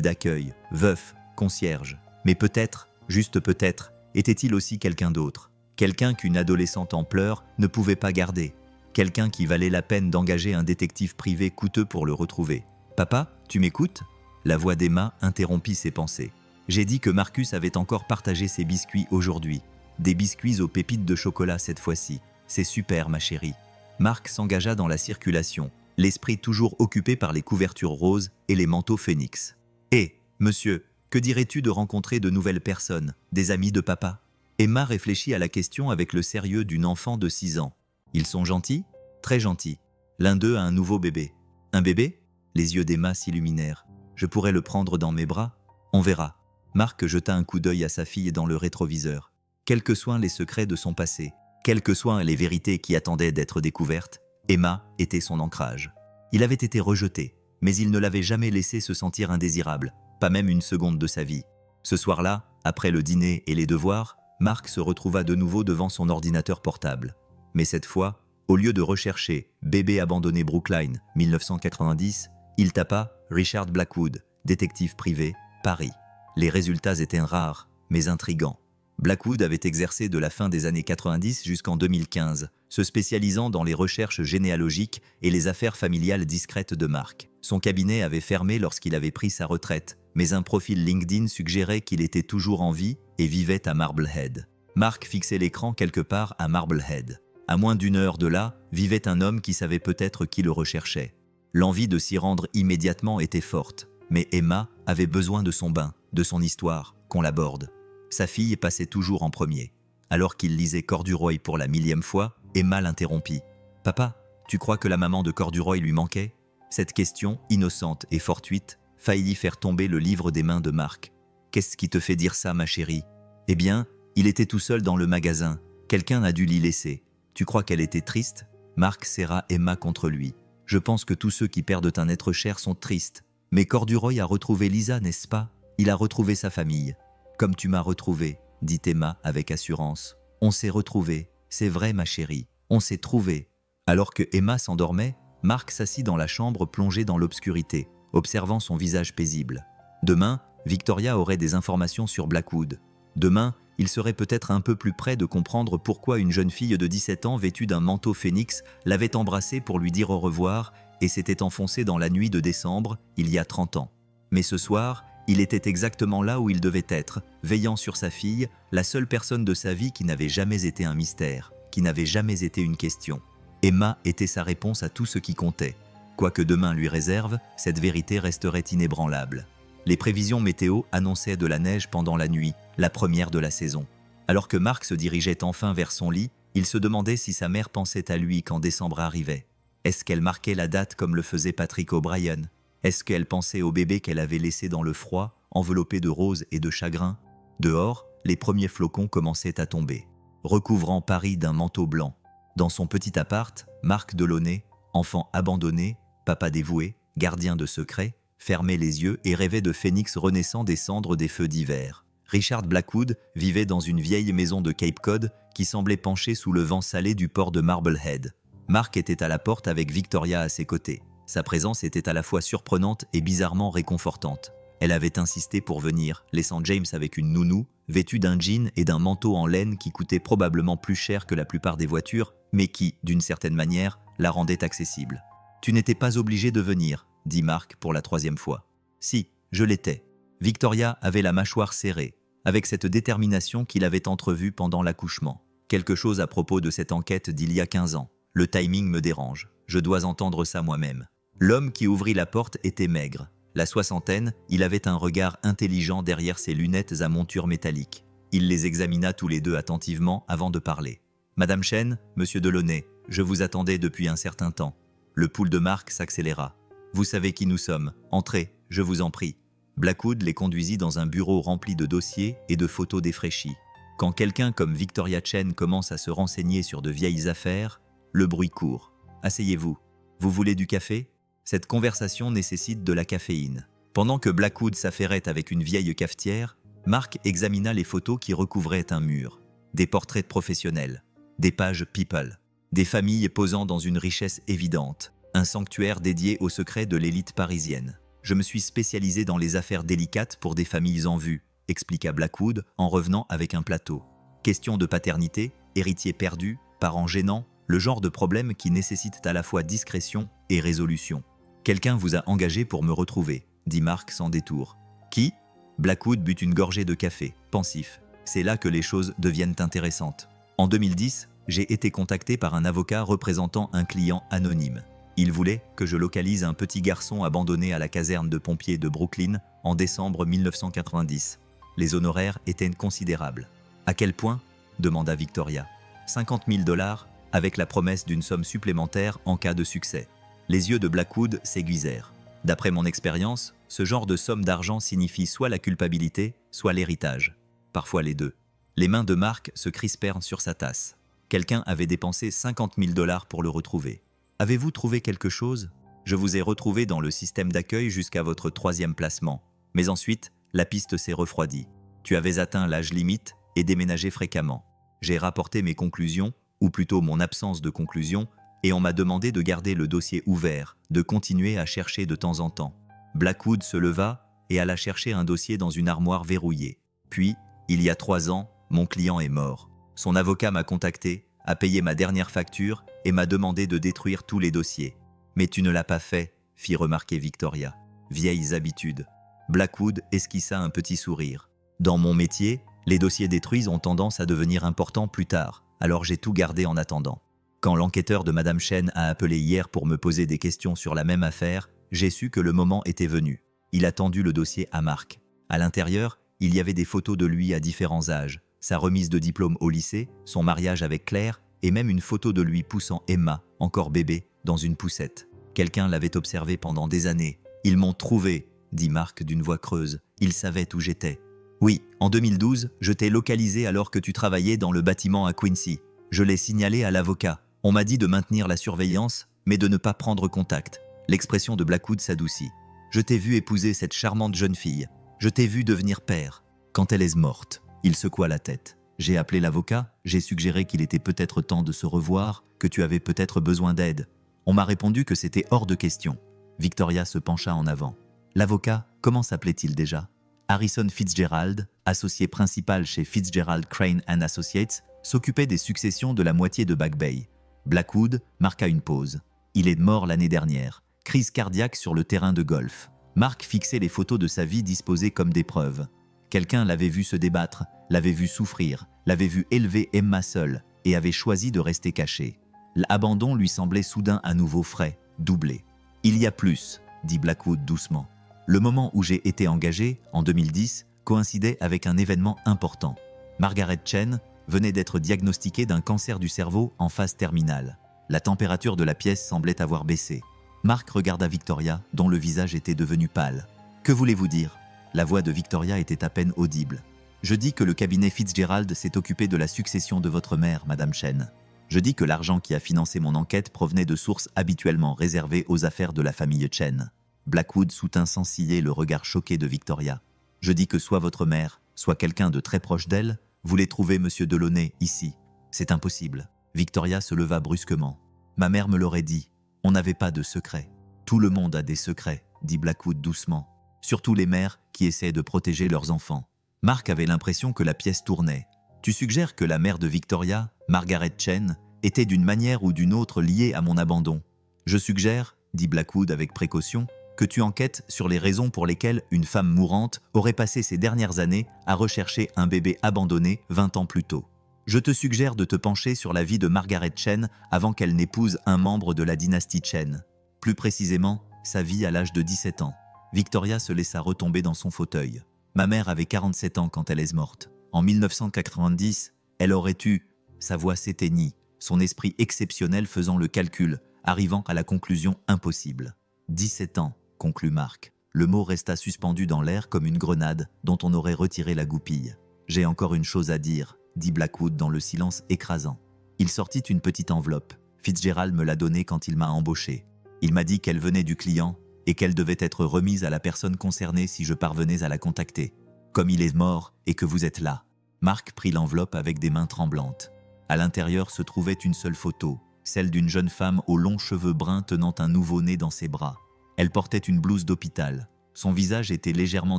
Speaker 1: d'accueil, veuf, concierge. Mais peut-être, juste peut-être, était-il aussi quelqu'un d'autre. Quelqu'un qu'une adolescente en pleurs ne pouvait pas garder. Quelqu'un qui valait la peine d'engager un détective privé coûteux pour le retrouver. « Papa, tu m'écoutes ?» La voix d'Emma interrompit ses pensées. « J'ai dit que Marcus avait encore partagé ses biscuits aujourd'hui. Des biscuits aux pépites de chocolat cette fois-ci. C'est super, ma chérie. » Marc s'engagea dans la circulation, l'esprit toujours occupé par les couvertures roses et les manteaux phénix. « Hé, monsieur, que dirais-tu de rencontrer de nouvelles personnes, des amis de papa ?» Emma réfléchit à la question avec le sérieux d'une enfant de 6 ans. « Ils sont gentils ? Très gentils. L'un d'eux a un nouveau bébé. »« Un bébé ?» Les yeux d'Emma s'illuminèrent. « Je pourrais le prendre dans mes bras ? On verra. » Marc jeta un coup d'œil à sa fille dans le rétroviseur. Quels que soient les secrets de son passé, quelles que soient les vérités qui attendaient d'être découvertes, Emma était son ancrage. Il avait été rejeté, mais il ne l'avait jamais laissé se sentir indésirable, pas même une seconde de sa vie. Ce soir-là, après le dîner et les devoirs, Marc se retrouva de nouveau devant son ordinateur portable. « Mais cette fois, au lieu de rechercher « Bébé abandonné Brookline, 1990 », il tapa « Richard Blackwood, détective privé, Paris ». Les résultats étaient rares, mais intrigants. Blackwood avait exercé de la fin des années 90 jusqu'en 2015, se spécialisant dans les recherches généalogiques et les affaires familiales discrètes de Mark. Son cabinet avait fermé lorsqu'il avait pris sa retraite, mais un profil LinkedIn suggérait qu'il était toujours en vie et vivait à Marblehead. Mark fixait l'écran quelque part à Marblehead. À moins d'1 heure de là, vivait un homme qui savait peut-être qui le recherchait. L'envie de s'y rendre immédiatement était forte, mais Emma avait besoin de son bain, de son histoire, qu'on l'aborde. Sa fille passait toujours en premier. Alors qu'il lisait Corduroy pour la 1000e fois, Emma l'interrompit. « Papa, tu crois que la maman de Corduroy lui manquait ?» Cette question, innocente et fortuite, faillit faire tomber le livre des mains de Mark. « Qu'est-ce qui te fait dire ça, ma chérie ?»« Eh bien, il était tout seul dans le magasin. Quelqu'un a dû l'y laisser. Tu crois qu'elle était triste ?» Mark serra Emma contre lui. « Je pense que tous ceux qui perdent un être cher sont tristes. Mais Corduroy a retrouvé Lisa, n'est-ce pas? Il a retrouvé sa famille. » « Comme tu m'as retrouvé, » dit Emma avec assurance. « On s'est retrouvés, c'est vrai ma chérie, on s'est trouvés. » Alors que Emma s'endormait, Mark s'assit dans la chambre plongée dans l'obscurité, observant son visage paisible. Demain, Victoria aurait des informations sur Blackwood. Demain, il serait peut-être un peu plus près de comprendre pourquoi une jeune fille de 17 ans vêtue d'un manteau phénix l'avait embrassé pour lui dire au revoir et s'était enfoncée dans la nuit de décembre, il y a 30 ans. Mais ce soir, il était exactement là où il devait être, veillant sur sa fille, la seule personne de sa vie qui n'avait jamais été un mystère, qui n'avait jamais été une question. Emma était sa réponse à tout ce qui comptait. Quoi que demain lui réserve, cette vérité resterait inébranlable. Les prévisions météo annonçaient de la neige pendant la nuit, la première de la saison. Alors que Mark se dirigeait enfin vers son lit, il se demandait si sa mère pensait à lui quand décembre arrivait. Est-ce qu'elle marquait la date comme le faisait Patrick O'Brien ? Est-ce qu'elle pensait au bébé qu'elle avait laissé dans le froid, enveloppé de roses et de chagrin? Dehors, les premiers flocons commençaient à tomber, recouvrant Paris d'un manteau blanc. Dans son petit appart, Mark Delaunay, enfant abandonné, papa dévoué, gardien de secrets, fermait les yeux et rêvait de phénix renaissant des cendres des feux d'hiver. Richard Blackwood vivait dans une vieille maison de Cape Cod qui semblait pencher sous le vent salé du port de Marblehead. Mark était à la porte avec Victoria à ses côtés. Sa présence était à la fois surprenante et bizarrement réconfortante. Elle avait insisté pour venir, laissant James avec une nounou, vêtue d'un jean et d'un manteau en laine qui coûtait probablement plus cher que la plupart des voitures, mais qui, d'une certaine manière, la rendait accessible. « Tu n'étais pas obligé de venir », dit Mark pour la 3e fois. « Si, je l'étais. » Victoria avait la mâchoire serrée, avec cette détermination qu'il avait entrevue pendant l'accouchement. Quelque chose à propos de cette enquête d'il y a 15 ans. Le timing me dérange. Je dois entendre ça moi-même. L'homme qui ouvrit la porte était maigre. La soixantaine, il avait un regard intelligent derrière ses lunettes à monture métallique. Il les examina tous les deux attentivement avant de parler. « Madame Chen, Monsieur Delaunay, je vous attendais depuis un certain temps. » Le pouls de Mark s'accéléra. « Vous savez qui nous sommes. Entrez, je vous en prie. » Blackwood les conduisit dans un bureau rempli de dossiers et de photos défraîchies. Quand quelqu'un comme Victoria Chen commence à se renseigner sur de vieilles affaires, le bruit court. « Asseyez-vous. Vous voulez du café ?» Cette conversation nécessite de la caféine. Pendant que Blackwood s'affairait avec une vieille cafetière, Mark examina les photos qui recouvraient un mur. Des portraits de professionnels, des pages People, des familles posant dans une richesse évidente, un sanctuaire dédié aux secrets de l'élite parisienne. « Je me suis spécialisé dans les affaires délicates pour des familles en vue », expliqua Blackwood en revenant avec un plateau. Question de paternité, héritier perdu, parents gênants, le genre de problème qui nécessite à la fois discrétion et résolution. « Quelqu'un vous a engagé pour me retrouver », dit Mark sans détour. « Qui ?» Blackwood but une gorgée de café, pensif. C'est là que les choses deviennent intéressantes. En 2010, j'ai été contacté par un avocat représentant un client anonyme. Il voulait que je localise un petit garçon abandonné à la caserne de pompiers de Brooklyn en décembre 1990. Les honoraires étaient considérables. « À quel point ?» demanda Victoria. « 50 000 $, avec la promesse d'une somme supplémentaire en cas de succès. » Les yeux de Blackwood s'aiguisèrent. D'après mon expérience, ce genre de somme d'argent signifie soit la culpabilité, soit l'héritage. Parfois les deux. Les mains de Mark se crispèrent sur sa tasse. Quelqu'un avait dépensé 50 000 $ pour le retrouver. « Avez-vous trouvé quelque chose ? Je vous ai retrouvé dans le système d'accueil jusqu'à votre 3e placement. Mais ensuite, la piste s'est refroidie. Tu avais atteint l'âge limite et déménagé fréquemment. J'ai rapporté mes conclusions, ou plutôt mon absence de conclusion, et on m'a demandé de garder le dossier ouvert, de continuer à chercher de temps en temps. Blackwood se leva et alla chercher un dossier dans une armoire verrouillée. Puis, il y a 3 ans, mon client est mort. Son avocat m'a contacté, a payé ma dernière facture et m'a demandé de détruire tous les dossiers. « Mais tu ne l'as pas fait », fit remarquer Victoria. Vieilles habitudes. Blackwood esquissa un petit sourire. « Dans mon métier, les dossiers détruits ont tendance à devenir importants plus tard, alors j'ai tout gardé en attendant. Quand l'enquêteur de Madame Chen a appelé hier pour me poser des questions sur la même affaire, j'ai su que le moment était venu. Il a tendu le dossier à Marc. À l'intérieur, il y avait des photos de lui à différents âges, sa remise de diplôme au lycée, son mariage avec Claire et même une photo de lui poussant Emma, encore bébé, dans une poussette. Quelqu'un l'avait observé pendant des années. « Ils m'ont trouvé », dit Marc d'une voix creuse. « Ils savaient où j'étais. » « Oui, en 2012, je t'ai localisé alors que tu travaillais dans le bâtiment à Quincy. Je l'ai signalé à l'avocat. On m'a dit de maintenir la surveillance, mais de ne pas prendre contact. » L'expression de Blackwood s'adoucit. « Je t'ai vu épouser cette charmante jeune fille. Je t'ai vu devenir père. Quand elle est morte, il secoua la tête. J'ai appelé l'avocat, j'ai suggéré qu'il était peut-être temps de se revoir, que tu avais peut-être besoin d'aide. On m'a répondu que c'était hors de question. » Victoria se pencha en avant. « L'avocat, comment s'appelait-il déjà ?» Harrison Fitzgerald, associé principal chez Fitzgerald Crane & Associates, s'occupait des successions de la moitié de Back Bay. Blackwood marqua une pause. Il est mort l'année dernière. Crise cardiaque sur le terrain de golf. Marc fixait les photos de sa vie disposées comme des preuves. Quelqu'un l'avait vu se débattre, l'avait vu souffrir, l'avait vu élever Emma seule et avait choisi de rester caché. L'abandon lui semblait soudain à nouveau frais, doublé. « Il y a plus », dit Blackwood doucement. Le moment où j'ai été engagé, en 2010, coïncidait avec un événement important. Margaret Chen venait d'être diagnostiquée d'un cancer du cerveau en phase terminale. La température de la pièce semblait avoir baissé. Marc regarda Victoria, dont le visage était devenu pâle. « Que voulez-vous dire ?» La voix de Victoria était à peine audible. « Je dis que le cabinet Fitzgerald s'est occupé de la succession de votre mère, Madame Chen. Je dis que l'argent qui a financé mon enquête provenait de sources habituellement réservées aux affaires de la famille Chen. » Blackwood soutint sans ciller le regard choqué de Victoria. « Je dis que soit votre mère, soit quelqu'un de très proche d'elle, voulait trouver Monsieur Delaunay ici. C'est impossible. » Victoria se leva brusquement. « Ma mère me l'aurait dit. On n'avait pas de secret. Tout le monde a des secrets, » dit Blackwood doucement. « Surtout les mères qui essaient de protéger leurs enfants. » Marc avait l'impression que la pièce tournait. « Tu suggères que la mère de Victoria, Margaret Chen, était d'une manière ou d'une autre liée à mon abandon. Je suggère, » dit Blackwood avec précaution, que tu enquêtes sur les raisons pour lesquelles une femme mourante aurait passé ces dernières années à rechercher un bébé abandonné 20 ans plus tôt. Je te suggère de te pencher sur la vie de Margaret Chen avant qu'elle n'épouse un membre de la dynastie Chen. Plus précisément, sa vie à l'âge de 17 ans. Victoria se laissa retomber dans son fauteuil. Ma mère avait 47 ans quand elle est morte. En 1990, elle aurait eu... Sa voix s'éteignit, son esprit exceptionnel faisant le calcul, arrivant à la conclusion impossible. 17 ans. Conclut Marc. Le mot resta suspendu dans l'air comme une grenade dont on aurait retiré la goupille. « J'ai encore une chose à dire », dit Blackwood dans le silence écrasant. Il sortit une petite enveloppe. Fitzgerald me l'a donnée quand il m'a embauché. Il m'a dit qu'elle venait du client et qu'elle devait être remise à la personne concernée si je parvenais à la contacter. Comme il est mort et que vous êtes là. Marc prit l'enveloppe avec des mains tremblantes. À l'intérieur se trouvait une seule photo, celle d'une jeune femme aux longs cheveux bruns tenant un nouveau-né dans ses bras. Elle portait une blouse d'hôpital. Son visage était légèrement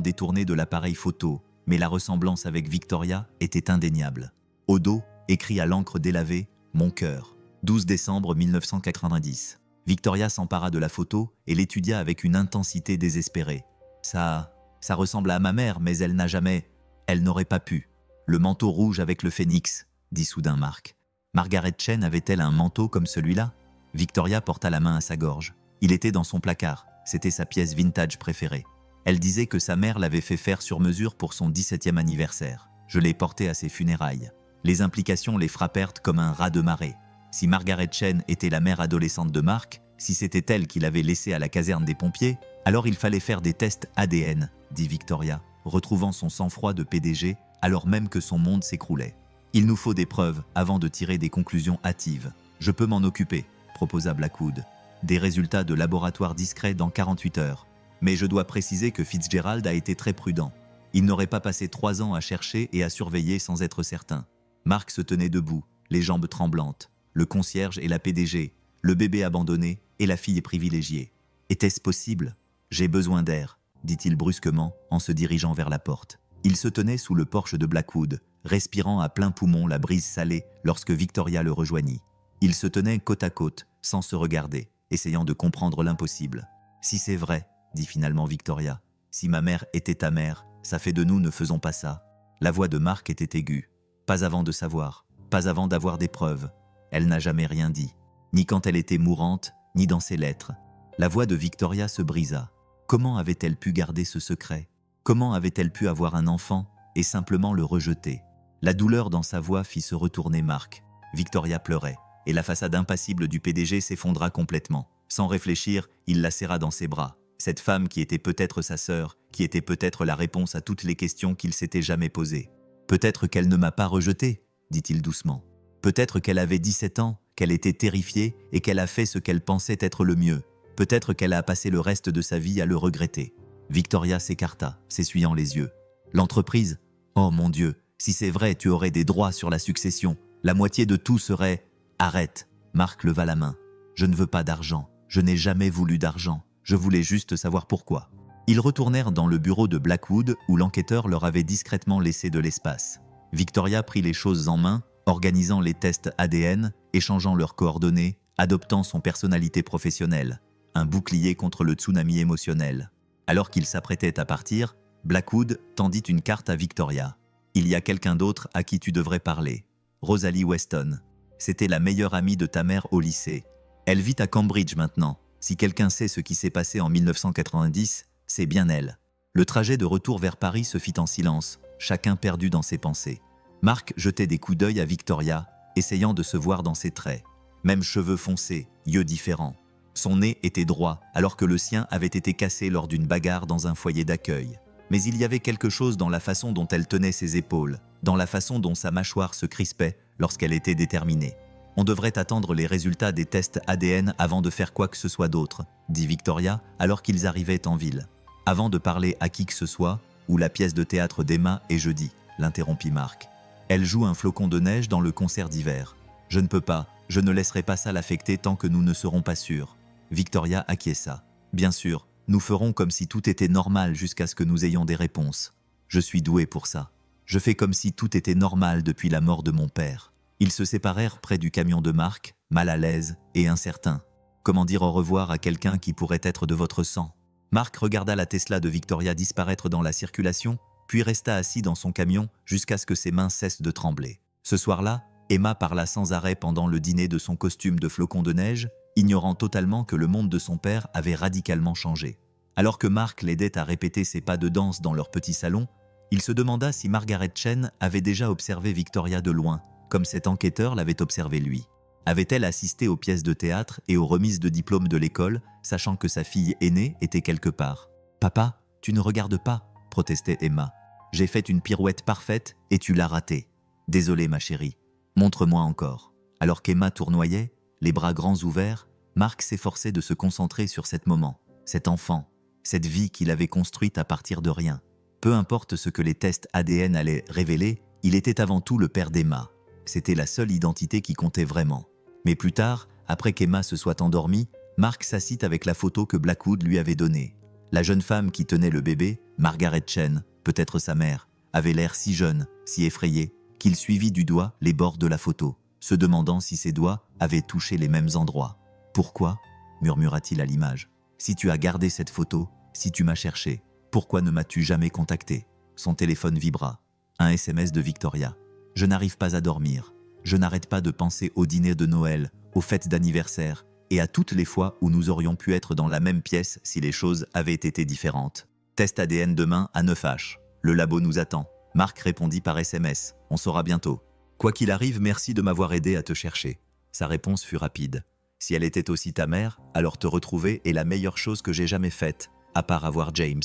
Speaker 1: détourné de l'appareil photo, mais la ressemblance avec Victoria était indéniable. Au dos, écrit à l'encre délavée, « Mon cœur ». 12 décembre 1990. Victoria s'empara de la photo et l'étudia avec une intensité désespérée. Ça ressemble à ma mère, mais elle n'a jamais... Elle n'aurait pas pu. Le manteau rouge avec le phénix, dit soudain Marc. Margaret Chen avait-elle un manteau comme celui-là? Victoria porta la main à sa gorge. Il était dans son placard. C'était sa pièce vintage préférée. Elle disait que sa mère l'avait fait faire sur mesure pour son 17e anniversaire. Je l'ai porté à ses funérailles. Les implications les frappèrent comme un raz de marée. Si Margaret Chen était la mère adolescente de Marc, si c'était elle qui l'avait laissé à la caserne des pompiers, alors il fallait faire des tests ADN, dit Victoria, retrouvant son sang-froid de PDG alors même que son monde s'écroulait. Il nous faut des preuves avant de tirer des conclusions hâtives. Je peux m'en occuper, proposa Blackwood. Des résultats de laboratoire discrets dans 48 heures. Mais je dois préciser que Fitzgerald a été très prudent. Il n'aurait pas passé 3 ans à chercher et à surveiller sans être certain. Marc se tenait debout, les jambes tremblantes, le concierge et la PDG, le bébé abandonné et la fille privilégiée. Était-ce possible? J'ai besoin d'air, dit-il brusquement en se dirigeant vers la porte. Il se tenait sous le porche de Blackwood, respirant à plein poumon la brise salée lorsque Victoria le rejoignit. Ils se tenaient côte à côte, sans se regarder, essayant de comprendre l'impossible. « Si c'est vrai, dit finalement Victoria, si ma mère était ta mère, ça fait de nous ne faisons pas ça. » La voix de Mark était aiguë. Pas avant de savoir, pas avant d'avoir des preuves. Elle n'a jamais rien dit, ni quand elle était mourante, ni dans ses lettres. La voix de Victoria se brisa. Comment avait-elle pu garder ce secret? Comment avait-elle pu avoir un enfant et simplement le rejeter? La douleur dans sa voix fit se retourner Mark. Victoria pleurait, et la façade impassible du PDG s'effondra complètement. Sans réfléchir, il la serra dans ses bras. Cette femme qui était peut-être sa sœur, qui était peut-être la réponse à toutes les questions qu'il s'était jamais posées. Peut-être qu'elle ne m'a pas rejeté, dit-il doucement. Peut-être qu'elle avait 17 ans, qu'elle était terrifiée et qu'elle a fait ce qu'elle pensait être le mieux. Peut-être qu'elle a passé le reste de sa vie à le regretter. Victoria s'écarta, s'essuyant les yeux. L'entreprise? Oh mon Dieu, si c'est vrai, tu aurais des droits sur la succession. La moitié de tout serait… Arrête, Mark leva la main. Je ne veux pas d'argent. Je n'ai jamais voulu d'argent. Je voulais juste savoir pourquoi. Ils retournèrent dans le bureau de Blackwood où l'enquêteur leur avait discrètement laissé de l'espace. Victoria prit les choses en main, organisant les tests ADN, échangeant leurs coordonnées, adoptant son personnalité professionnelle. Un bouclier contre le tsunami émotionnel. Alors qu'il s'apprêtait à partir, Blackwood tendit une carte à Victoria. « Il y a quelqu'un d'autre à qui tu devrais parler. Rosalie Weston. C'était la meilleure amie de ta mère au lycée. Elle vit à Cambridge maintenant. Si quelqu'un sait ce qui s'est passé en 1990, c'est bien elle. » Le trajet de retour vers Paris se fit en silence, chacun perdu dans ses pensées. Mark jetait des coups d'œil à Victoria, essayant de se voir dans ses traits. Même cheveux foncés, yeux différents. Son nez était droit, alors que le sien avait été cassé lors d'une bagarre dans un foyer d'accueil. Mais il y avait quelque chose dans la façon dont elle tenait ses épaules, dans la façon dont sa mâchoire se crispait lorsqu'elle était déterminée. « On devrait attendre les résultats des tests ADN avant de faire quoi que ce soit d'autre, » dit Victoria alors qu'ils arrivaient en ville. « Avant de parler à qui que ce soit, ou la pièce de théâtre d'Emma est jeudi, » l'interrompit Mark. « Elle joue un flocon de neige dans le concert d'hiver. Je ne peux pas, je ne laisserai pas ça l'affecter tant que nous ne serons pas sûrs. » Victoria acquiesça. « Bien sûr, nous ferons comme si tout était normal jusqu'à ce que nous ayons des réponses. Je suis douée pour ça. Je fais comme si tout était normal depuis la mort de mon père. » Ils se séparèrent près du camion de Mark, mal à l'aise et incertain. Comment dire au revoir à quelqu'un qui pourrait être de votre sang? Mark regarda la Tesla de Victoria disparaître dans la circulation, puis resta assis dans son camion jusqu'à ce que ses mains cessent de trembler. Ce soir-là, Emma parla sans arrêt pendant le dîner de son costume de flocon de neige, ignorant totalement que le monde de son père avait radicalement changé. Alors que Mark l'aidait à répéter ses pas de danse dans leur petit salon, il se demanda si Margaret Chen avait déjà observé Victoria de loin, comme cet enquêteur l'avait observé lui. Avait-elle assisté aux pièces de théâtre et aux remises de diplômes de l'école, sachant que sa fille aînée était quelque part? « Papa, tu ne regardes pas » protestait Emma. « J'ai fait une pirouette parfaite et tu l'as ratée. Désolée ma chérie. Montre-moi encore. » Alors qu'Emma tournoyait, les bras grands ouverts, Mark s'efforçait de se concentrer sur cet moment, cet enfant, cette vie qu'il avait construite à partir de rien. Peu importe ce que les tests ADN allaient révéler, il était avant tout le père d'Emma. C'était la seule identité qui comptait vraiment. Mais plus tard, après qu'Emma se soit endormie, Mark s'assit avec la photo que Blackwood lui avait donnée. La jeune femme qui tenait le bébé, Margaret Chen, peut-être sa mère, avait l'air si jeune, si effrayée, qu'il suivit du doigt les bords de la photo, se demandant si ses doigts avaient touché les mêmes endroits. « Pourquoi » murmura-t-il à l'image. « Si tu as gardé cette photo, si tu m'as cherché, pourquoi ne m'as-tu jamais contacté ?» Son téléphone vibra. Un SMS de Victoria. « Je n'arrive pas à dormir. Je n'arrête pas de penser au dîner de Noël, aux fêtes d'anniversaire et à toutes les fois où nous aurions pu être dans la même pièce si les choses avaient été différentes. Test ADN demain à 9h. Le labo nous attend. » Mark répondit par SMS. « On saura bientôt. » « Quoi qu'il arrive, merci de m'avoir aidé à te chercher. » Sa réponse fut rapide. « Si elle était aussi ta mère, alors te retrouver est la meilleure chose que j'ai jamais faite, à part avoir James. »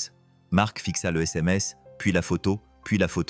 Speaker 1: Mark fixa le SMS, puis la photo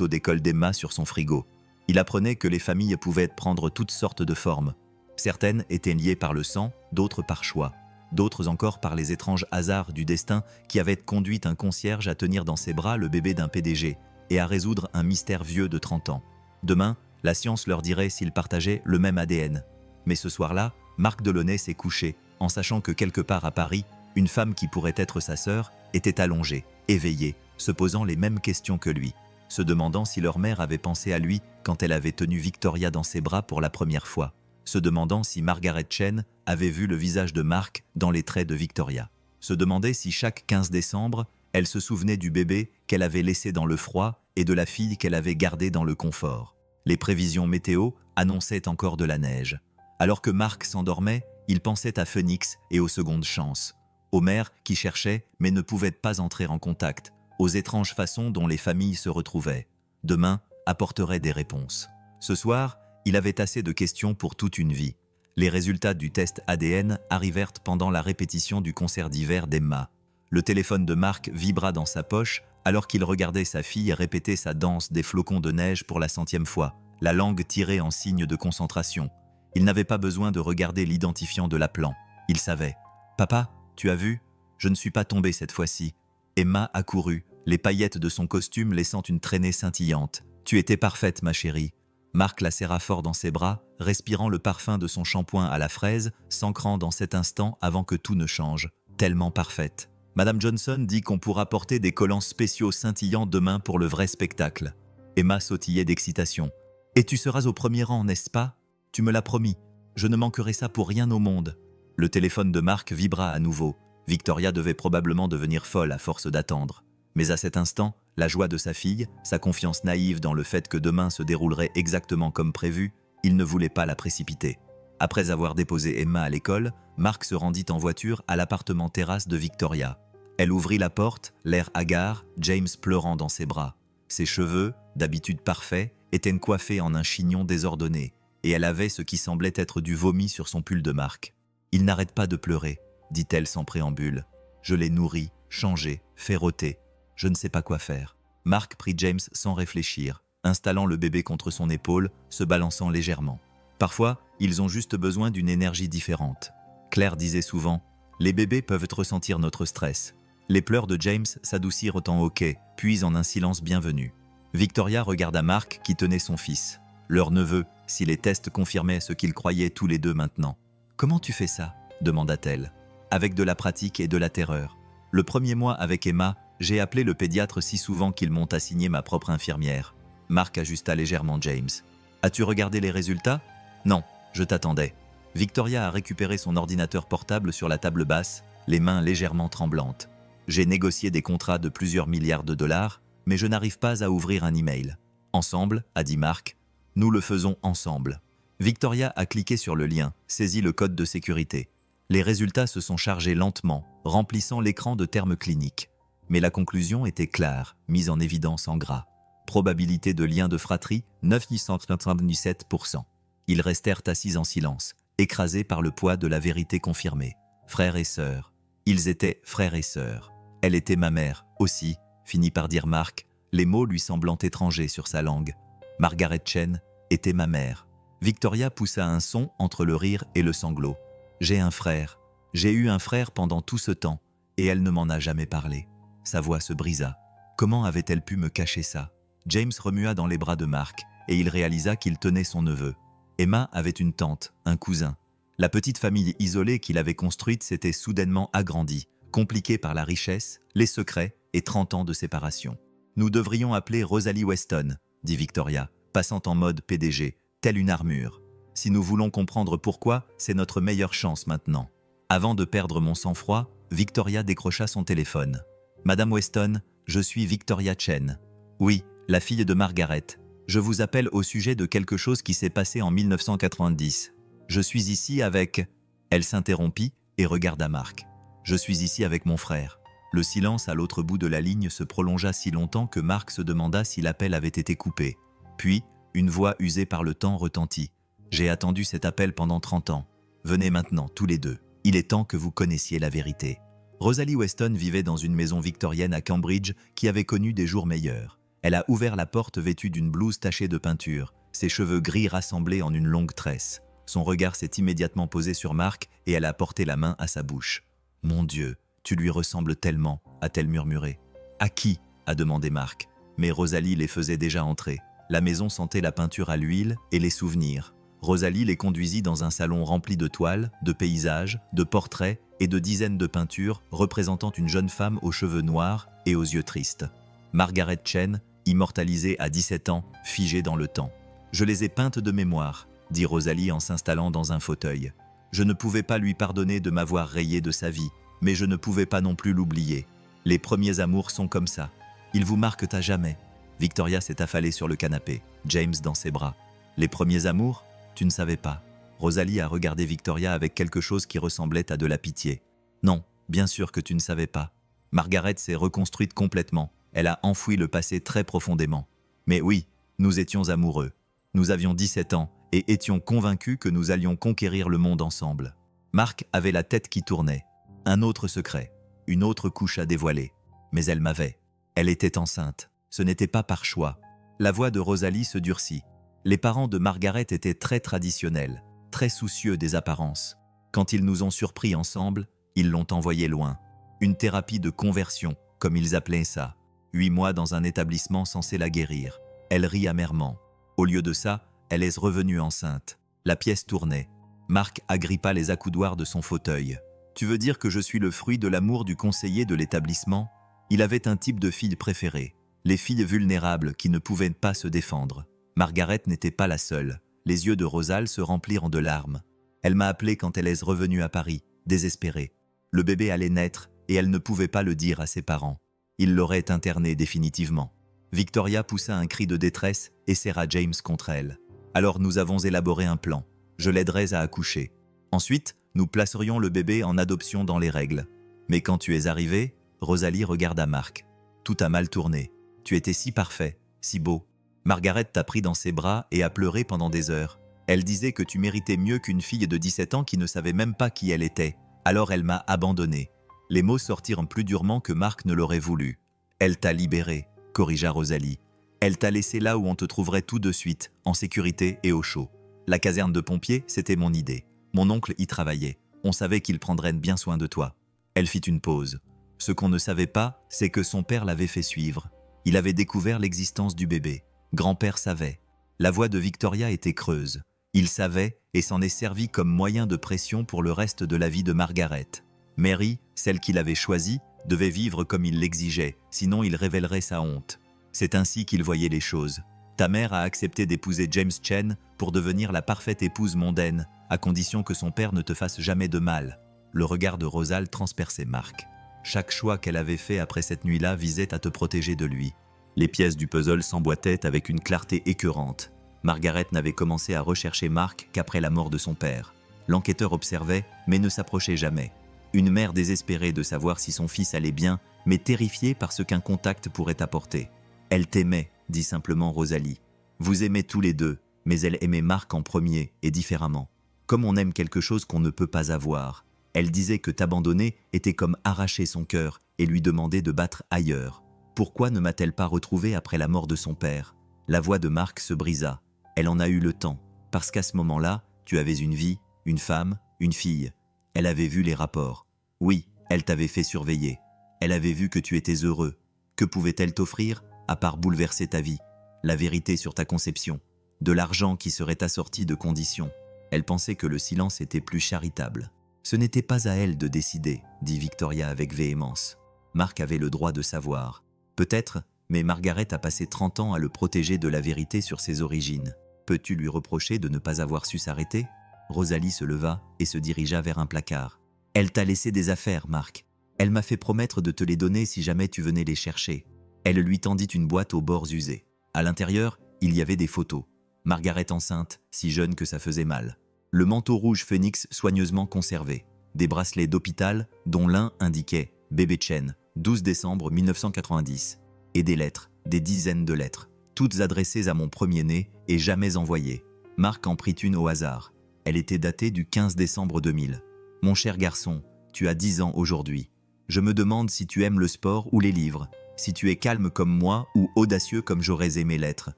Speaker 1: d'école d'Emma sur son frigo. Il apprenait que les familles pouvaient prendre toutes sortes de formes. Certaines étaient liées par le sang, d'autres par choix. D'autres encore par les étranges hasards du destin qui avaient conduit un concierge à tenir dans ses bras le bébé d'un PDG et à résoudre un mystère vieux de 30 ans. Demain, La science leur dirait s'ils partageaient le même ADN. Mais ce soir-là, Marc Delaunay s'est couché, en sachant que quelque part à Paris, une femme qui pourrait être sa sœur était allongée, éveillée, se posant les mêmes questions que lui, se demandant si leur mère avait pensé à lui quand elle avait tenu Victoria dans ses bras pour la première fois, se demandant si Margaret Chen avait vu le visage de Marc dans les traits de Victoria, se demandait si chaque 15 décembre, elle se souvenait du bébé qu'elle avait laissé dans le froid et de la fille qu'elle avait gardée dans le confort. Les prévisions météo annonçaient encore de la neige. Alors que Marc s'endormait, il pensait à Phoenix et aux secondes chances, aux mères qui cherchaient mais ne pouvaient pas entrer en contact, aux étranges façons dont les familles se retrouvaient. Demain apporterait des réponses. Ce soir, il avait assez de questions pour toute une vie. Les résultats du test ADN arrivèrent pendant la répétition du concert d'hiver d'Emma. Le téléphone de Marc vibra dans sa poche alors qu'il regardait sa fille répéter sa danse des flocons de neige pour la 100e fois, la langue tirée en signe de concentration. Il n'avait pas besoin de regarder l'identifiant de l'appelant. Il savait. « Papa, tu as vu? Je ne suis pas tombée cette fois-ci. » Emma accourut, les paillettes de son costume laissant une traînée scintillante. « Tu étais parfaite, ma chérie. » Marc la serra fort dans ses bras, respirant le parfum de son shampoing à la fraise, s'ancrant dans cet instant avant que tout ne change. Tellement parfaite. Madame Johnson dit qu'on pourra porter des collants spéciaux scintillants demain pour le vrai spectacle. Emma sautillait d'excitation. « Et tu seras au premier rang, n'est-ce pas? Tu me l'as promis. Je ne manquerai ça pour rien au monde. » Le téléphone de Marc vibra à nouveau. Victoria devait probablement devenir folle à force d'attendre. Mais à cet instant, la joie de sa fille, sa confiance naïve dans le fait que demain se déroulerait exactement comme prévu, il ne voulait pas la précipiter. Après avoir déposé Emma à l'école, Marc se rendit en voiture à l'appartement terrasse de Victoria. Elle ouvrit la porte, l'air hagard, James pleurant dans ses bras. Ses cheveux, d'habitude parfaits, étaient coiffés en un chignon désordonné, et elle avait ce qui semblait être du vomi sur son pull de Marc. « Il n'arrête pas de pleurer, » dit-elle sans préambule. « Je l'ai nourri, changé, fait rôter. Je ne sais pas quoi faire. » Marc prit James sans réfléchir, installant le bébé contre son épaule, se balançant légèrement. Parfois, ils ont juste besoin d'une énergie différente. Claire disait souvent « Les bébés peuvent ressentir notre stress. » Les pleurs de James s'adoucirent en hoquet, puis en un silence bienvenu. Victoria regarda Marc qui tenait son fils, leur neveu, si les tests confirmaient ce qu'ils croyaient tous les deux maintenant. « Comment tu fais ça ?» demanda-t-elle. « Avec de la pratique et de la terreur. Le premier mois avec Emma, j'ai appelé le pédiatre si souvent qu'ils m'ont assigné ma propre infirmière. » Marc ajusta légèrement James. « As-tu regardé les résultats ? » ?»« Non, je t'attendais. » Victoria a récupéré son ordinateur portable sur la table basse, les mains légèrement tremblantes. « J'ai négocié des contrats de plusieurs milliards de dollars, mais je n'arrive pas à ouvrir un email. »« Ensemble, » a dit Marc. « Nous le faisons ensemble. » Victoria a cliqué sur le lien, saisi le code de sécurité. Les résultats se sont chargés lentement, remplissant l'écran de termes cliniques. Mais la conclusion était claire, mise en évidence en gras. Probabilité de lien de fratrie, 997%. Ils restèrent assis en silence, écrasés par le poids de la vérité confirmée. Frères et sœurs. Ils étaient frères et sœurs. Elle était ma mère, aussi, finit par dire Marc, les mots lui semblant étrangers sur sa langue. Margaret Chen était ma mère. Victoria poussa un son entre le rire et le sanglot. J'ai un frère. J'ai eu un frère pendant tout ce temps, et elle ne m'en a jamais parlé. Sa voix se brisa. Comment avait-elle pu me cacher ça? James remua dans les bras de Marc, et il réalisa qu'il tenait son neveu. Emma avait une tante, un cousin. La petite famille isolée qu'il avait construite s'était soudainement agrandie, compliquée par la richesse, les secrets et 30 ans de séparation. « Nous devrions appeler Rosalie Weston, » dit Victoria, passant en mode PDG, telle une armure. « Si nous voulons comprendre pourquoi, c'est notre meilleure chance maintenant. » Avant de perdre mon sang-froid, Victoria décrocha son téléphone. « Madame Weston, je suis Victoria Chen. »« Oui, la fille de Margaret. Je vous appelle au sujet de quelque chose qui s'est passé en 1990. Je suis ici avec... » Elle s'interrompit et regarda Marc. « Je suis ici avec mon frère. » Le silence à l'autre bout de la ligne se prolongea si longtemps que Marc se demanda si l'appel avait été coupé. Puis, une voix usée par le temps retentit. « J'ai attendu cet appel pendant 30 ans. Venez maintenant, tous les deux. Il est temps que vous connaissiez la vérité. » Rosalie Weston vivait dans une maison victorienne à Cambridge qui avait connu des jours meilleurs. Elle a ouvert la porte vêtue d'une blouse tachée de peinture, ses cheveux gris rassemblés en une longue tresse. Son regard s'est immédiatement posé sur Marc et elle a porté la main à sa bouche. « Mon Dieu, tu lui ressembles tellement » a-t-elle murmuré. « À qui » a demandé Marc. Mais Rosalie les faisait déjà entrer. La maison sentait la peinture à l'huile et les souvenirs. Rosalie les conduisit dans un salon rempli de toiles, de paysages, de portraits et de dizaines de peintures représentant une jeune femme aux cheveux noirs et aux yeux tristes. Margaret Chen, immortalisée à 17 ans, figée dans le temps. « Je les ai peintes de mémoire », dit Rosalie en s'installant dans un fauteuil. « Je ne pouvais pas lui pardonner de m'avoir rayé de sa vie, mais je ne pouvais pas non plus l'oublier. Les premiers amours sont comme ça. Ils vous marquent à jamais. » Victoria s'est affalée sur le canapé, James dans ses bras. « Les premiers amours ? Tu ne savais pas. » Rosalie a regardé Victoria avec quelque chose qui ressemblait à de la pitié. « Non, bien sûr que tu ne savais pas. » Margaret s'est reconstruite complètement. Elle a enfoui le passé très profondément. Mais oui, nous étions amoureux. Nous avions 17 ans et étions convaincus que nous allions conquérir le monde ensemble. Marc avait la tête qui tournait. Un autre secret, une autre couche à dévoiler. Mais elle m'avait. Elle était enceinte. Ce n'était pas par choix. La voix de Rosalie se durcit. Les parents de Margaret étaient très traditionnels, très soucieux des apparences. Quand ils nous ont surpris ensemble, ils l'ont envoyée loin. Une thérapie de conversion, comme ils appelaient ça. 8 mois dans un établissement censé la guérir. Elle rit amèrement. Au lieu de ça, elle est revenue enceinte. La pièce tournait. Marc agrippa les accoudoirs de son fauteuil. « Tu veux dire que je suis le fruit de l'amour du conseiller de l'établissement ?» Il avait un type de fille préférée. Les filles vulnérables qui ne pouvaient pas se défendre. Margaret n'était pas la seule. Les yeux de Rosal se remplirent de larmes. Elle m'a appelé quand elle est revenue à Paris, désespérée. Le bébé allait naître et elle ne pouvait pas le dire à ses parents. Ils l'auraient interné définitivement. Victoria poussa un cri de détresse et serra James contre elle. Alors nous avons élaboré un plan. Je l'aiderais à accoucher. Ensuite, nous placerions le bébé en adoption dans les règles. Mais quand tu es arrivé, Rosalie regarda Marc. Tout a mal tourné. Tu étais si parfait, si beau. Margaret t'a pris dans ses bras et a pleuré pendant des heures. Elle disait que tu méritais mieux qu'une fille de 17 ans qui ne savait même pas qui elle était. Alors elle m'a abandonné. Les mots sortirent plus durement que Marc ne l'aurait voulu. Elle t'a libéré, corrigea Rosalie. Elle t'a laissé là où on te trouverait tout de suite, en sécurité et au chaud. La caserne de pompiers, c'était mon idée. Mon oncle y travaillait. On savait qu'il prendrait bien soin de toi. Elle fit une pause. Ce qu'on ne savait pas, c'est que son père l'avait fait suivre. Il avait découvert l'existence du bébé. Grand-père savait. La voix de Victoria était creuse. Il savait et s'en est servi comme moyen de pression pour le reste de la vie de Margaret. Mary, celle qu'il avait choisie, devait vivre comme il l'exigeait, sinon il révélerait sa honte. C'est ainsi qu'il voyait les choses. Ta mère a accepté d'épouser James Chen pour devenir la parfaite épouse mondaine, à condition que son père ne te fasse jamais de mal. Le regard de Rosal transperçait Marc. Chaque choix qu'elle avait fait après cette nuit-là visait à te protéger de lui. Les pièces du puzzle s'emboîtaient avec une clarté écœurante. Margaret n'avait commencé à rechercher Marc qu'après la mort de son père. L'enquêteur observait, mais ne s'approchait jamais. Une mère désespérée de savoir si son fils allait bien, mais terrifiée par ce qu'un contact pourrait apporter. Elle t'aimait, dit simplement Rosalie. Vous aimez tous les deux, mais elle aimait Marc en premier et différemment. Comme on aime quelque chose qu'on ne peut pas avoir. Elle disait que t'abandonner était comme arracher son cœur et lui demander de battre ailleurs. Pourquoi ne m'a-t-elle pas retrouvé après la mort de son père? La voix de Marc se brisa. Elle en a eu le temps, parce qu'à ce moment-là, tu avais une vie, une femme, une fille. Elle avait vu les rapports. Oui, elle t'avait fait surveiller. Elle avait vu que tu étais heureux. Que pouvait-elle t'offrir, à part bouleverser ta vie? La vérité sur ta conception. De l'argent qui serait assorti de conditions. Elle pensait que le silence était plus charitable. Ce n'était pas à elle de décider, dit Victoria avec véhémence. Marc avait le droit de savoir. Peut-être, mais Margaret a passé 30 ans à le protéger de la vérité sur ses origines. Peux-tu lui reprocher de ne pas avoir su s'arrêter? Rosalie se leva et se dirigea vers un placard. Elle t'a laissé des affaires, Marc. Elle m'a fait promettre de te les donner si jamais tu venais les chercher. Elle lui tendit une boîte aux bords usés. À l'intérieur, il y avait des photos. Margaret enceinte, si jeune que ça faisait mal. Le manteau rouge phénix soigneusement conservé. Des bracelets d'hôpital, dont l'un indiquait « Bébé Chen, 12 décembre 1990 ». Et des lettres, des dizaines de lettres, toutes adressées à mon premier-né et jamais envoyées. Marc en prit une au hasard. Elle était datée du 15 décembre 2000. « Mon cher garçon, tu as 10 ans aujourd'hui. Je me demande si tu aimes le sport ou les livres, si tu es calme comme moi ou audacieux comme j'aurais aimé l'être.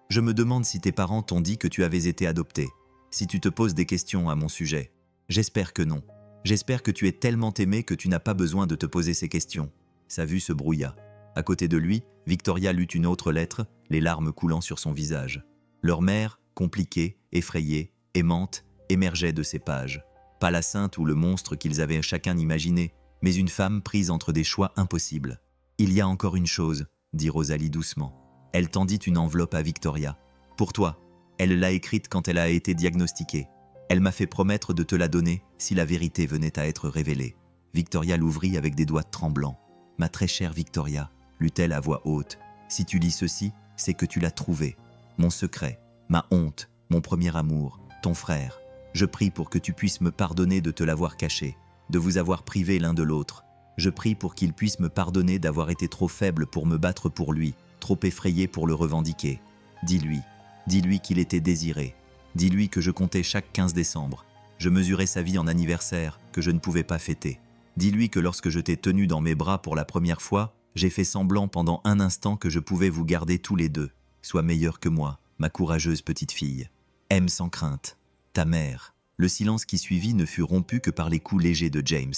Speaker 1: Je me demande si tes parents t'ont dit que tu avais été adopté, si tu te poses des questions à mon sujet. J'espère que non. J'espère que tu es tellement aimé que tu n'as pas besoin de te poser ces questions. » Sa vue se brouilla. À côté de lui, Victoria lut une autre lettre, les larmes coulant sur son visage. Leur mère, compliquée, effrayée, aimante, émergeait de ces pages. Pas la sainte ou le monstre qu'ils avaient chacun imaginé, mais une femme prise entre des choix impossibles. « Il y a encore une chose », dit Rosalie doucement. Elle tendit une enveloppe à Victoria. « Pour toi. Elle l'a écrite quand elle a été diagnostiquée. Elle m'a fait promettre de te la donner si la vérité venait à être révélée. » Victoria l'ouvrit avec des doigts tremblants. « Ma très chère Victoria, lut-elle à voix haute, si tu lis ceci, c'est que tu l'as trouvé. Mon secret, ma honte, mon premier amour, ton frère. Je prie pour que tu puisses me pardonner de te l'avoir caché, de vous avoir privé l'un de l'autre. Je prie pour qu'il puisse me pardonner d'avoir été trop faible pour me battre pour lui, trop effrayé pour le revendiquer. Dis-lui qu'il était désiré. Dis-lui que je comptais chaque 15 décembre. Je mesurais sa vie en anniversaire, que je ne pouvais pas fêter. Dis-lui que lorsque je t'ai tenu dans mes bras pour la première fois, j'ai fait semblant pendant un instant que je pouvais vous garder tous les deux. Sois meilleure que moi, ma courageuse petite fille. Aime sans crainte. Ta mère. » Le silence qui suivit ne fut rompu que par les coups légers de James.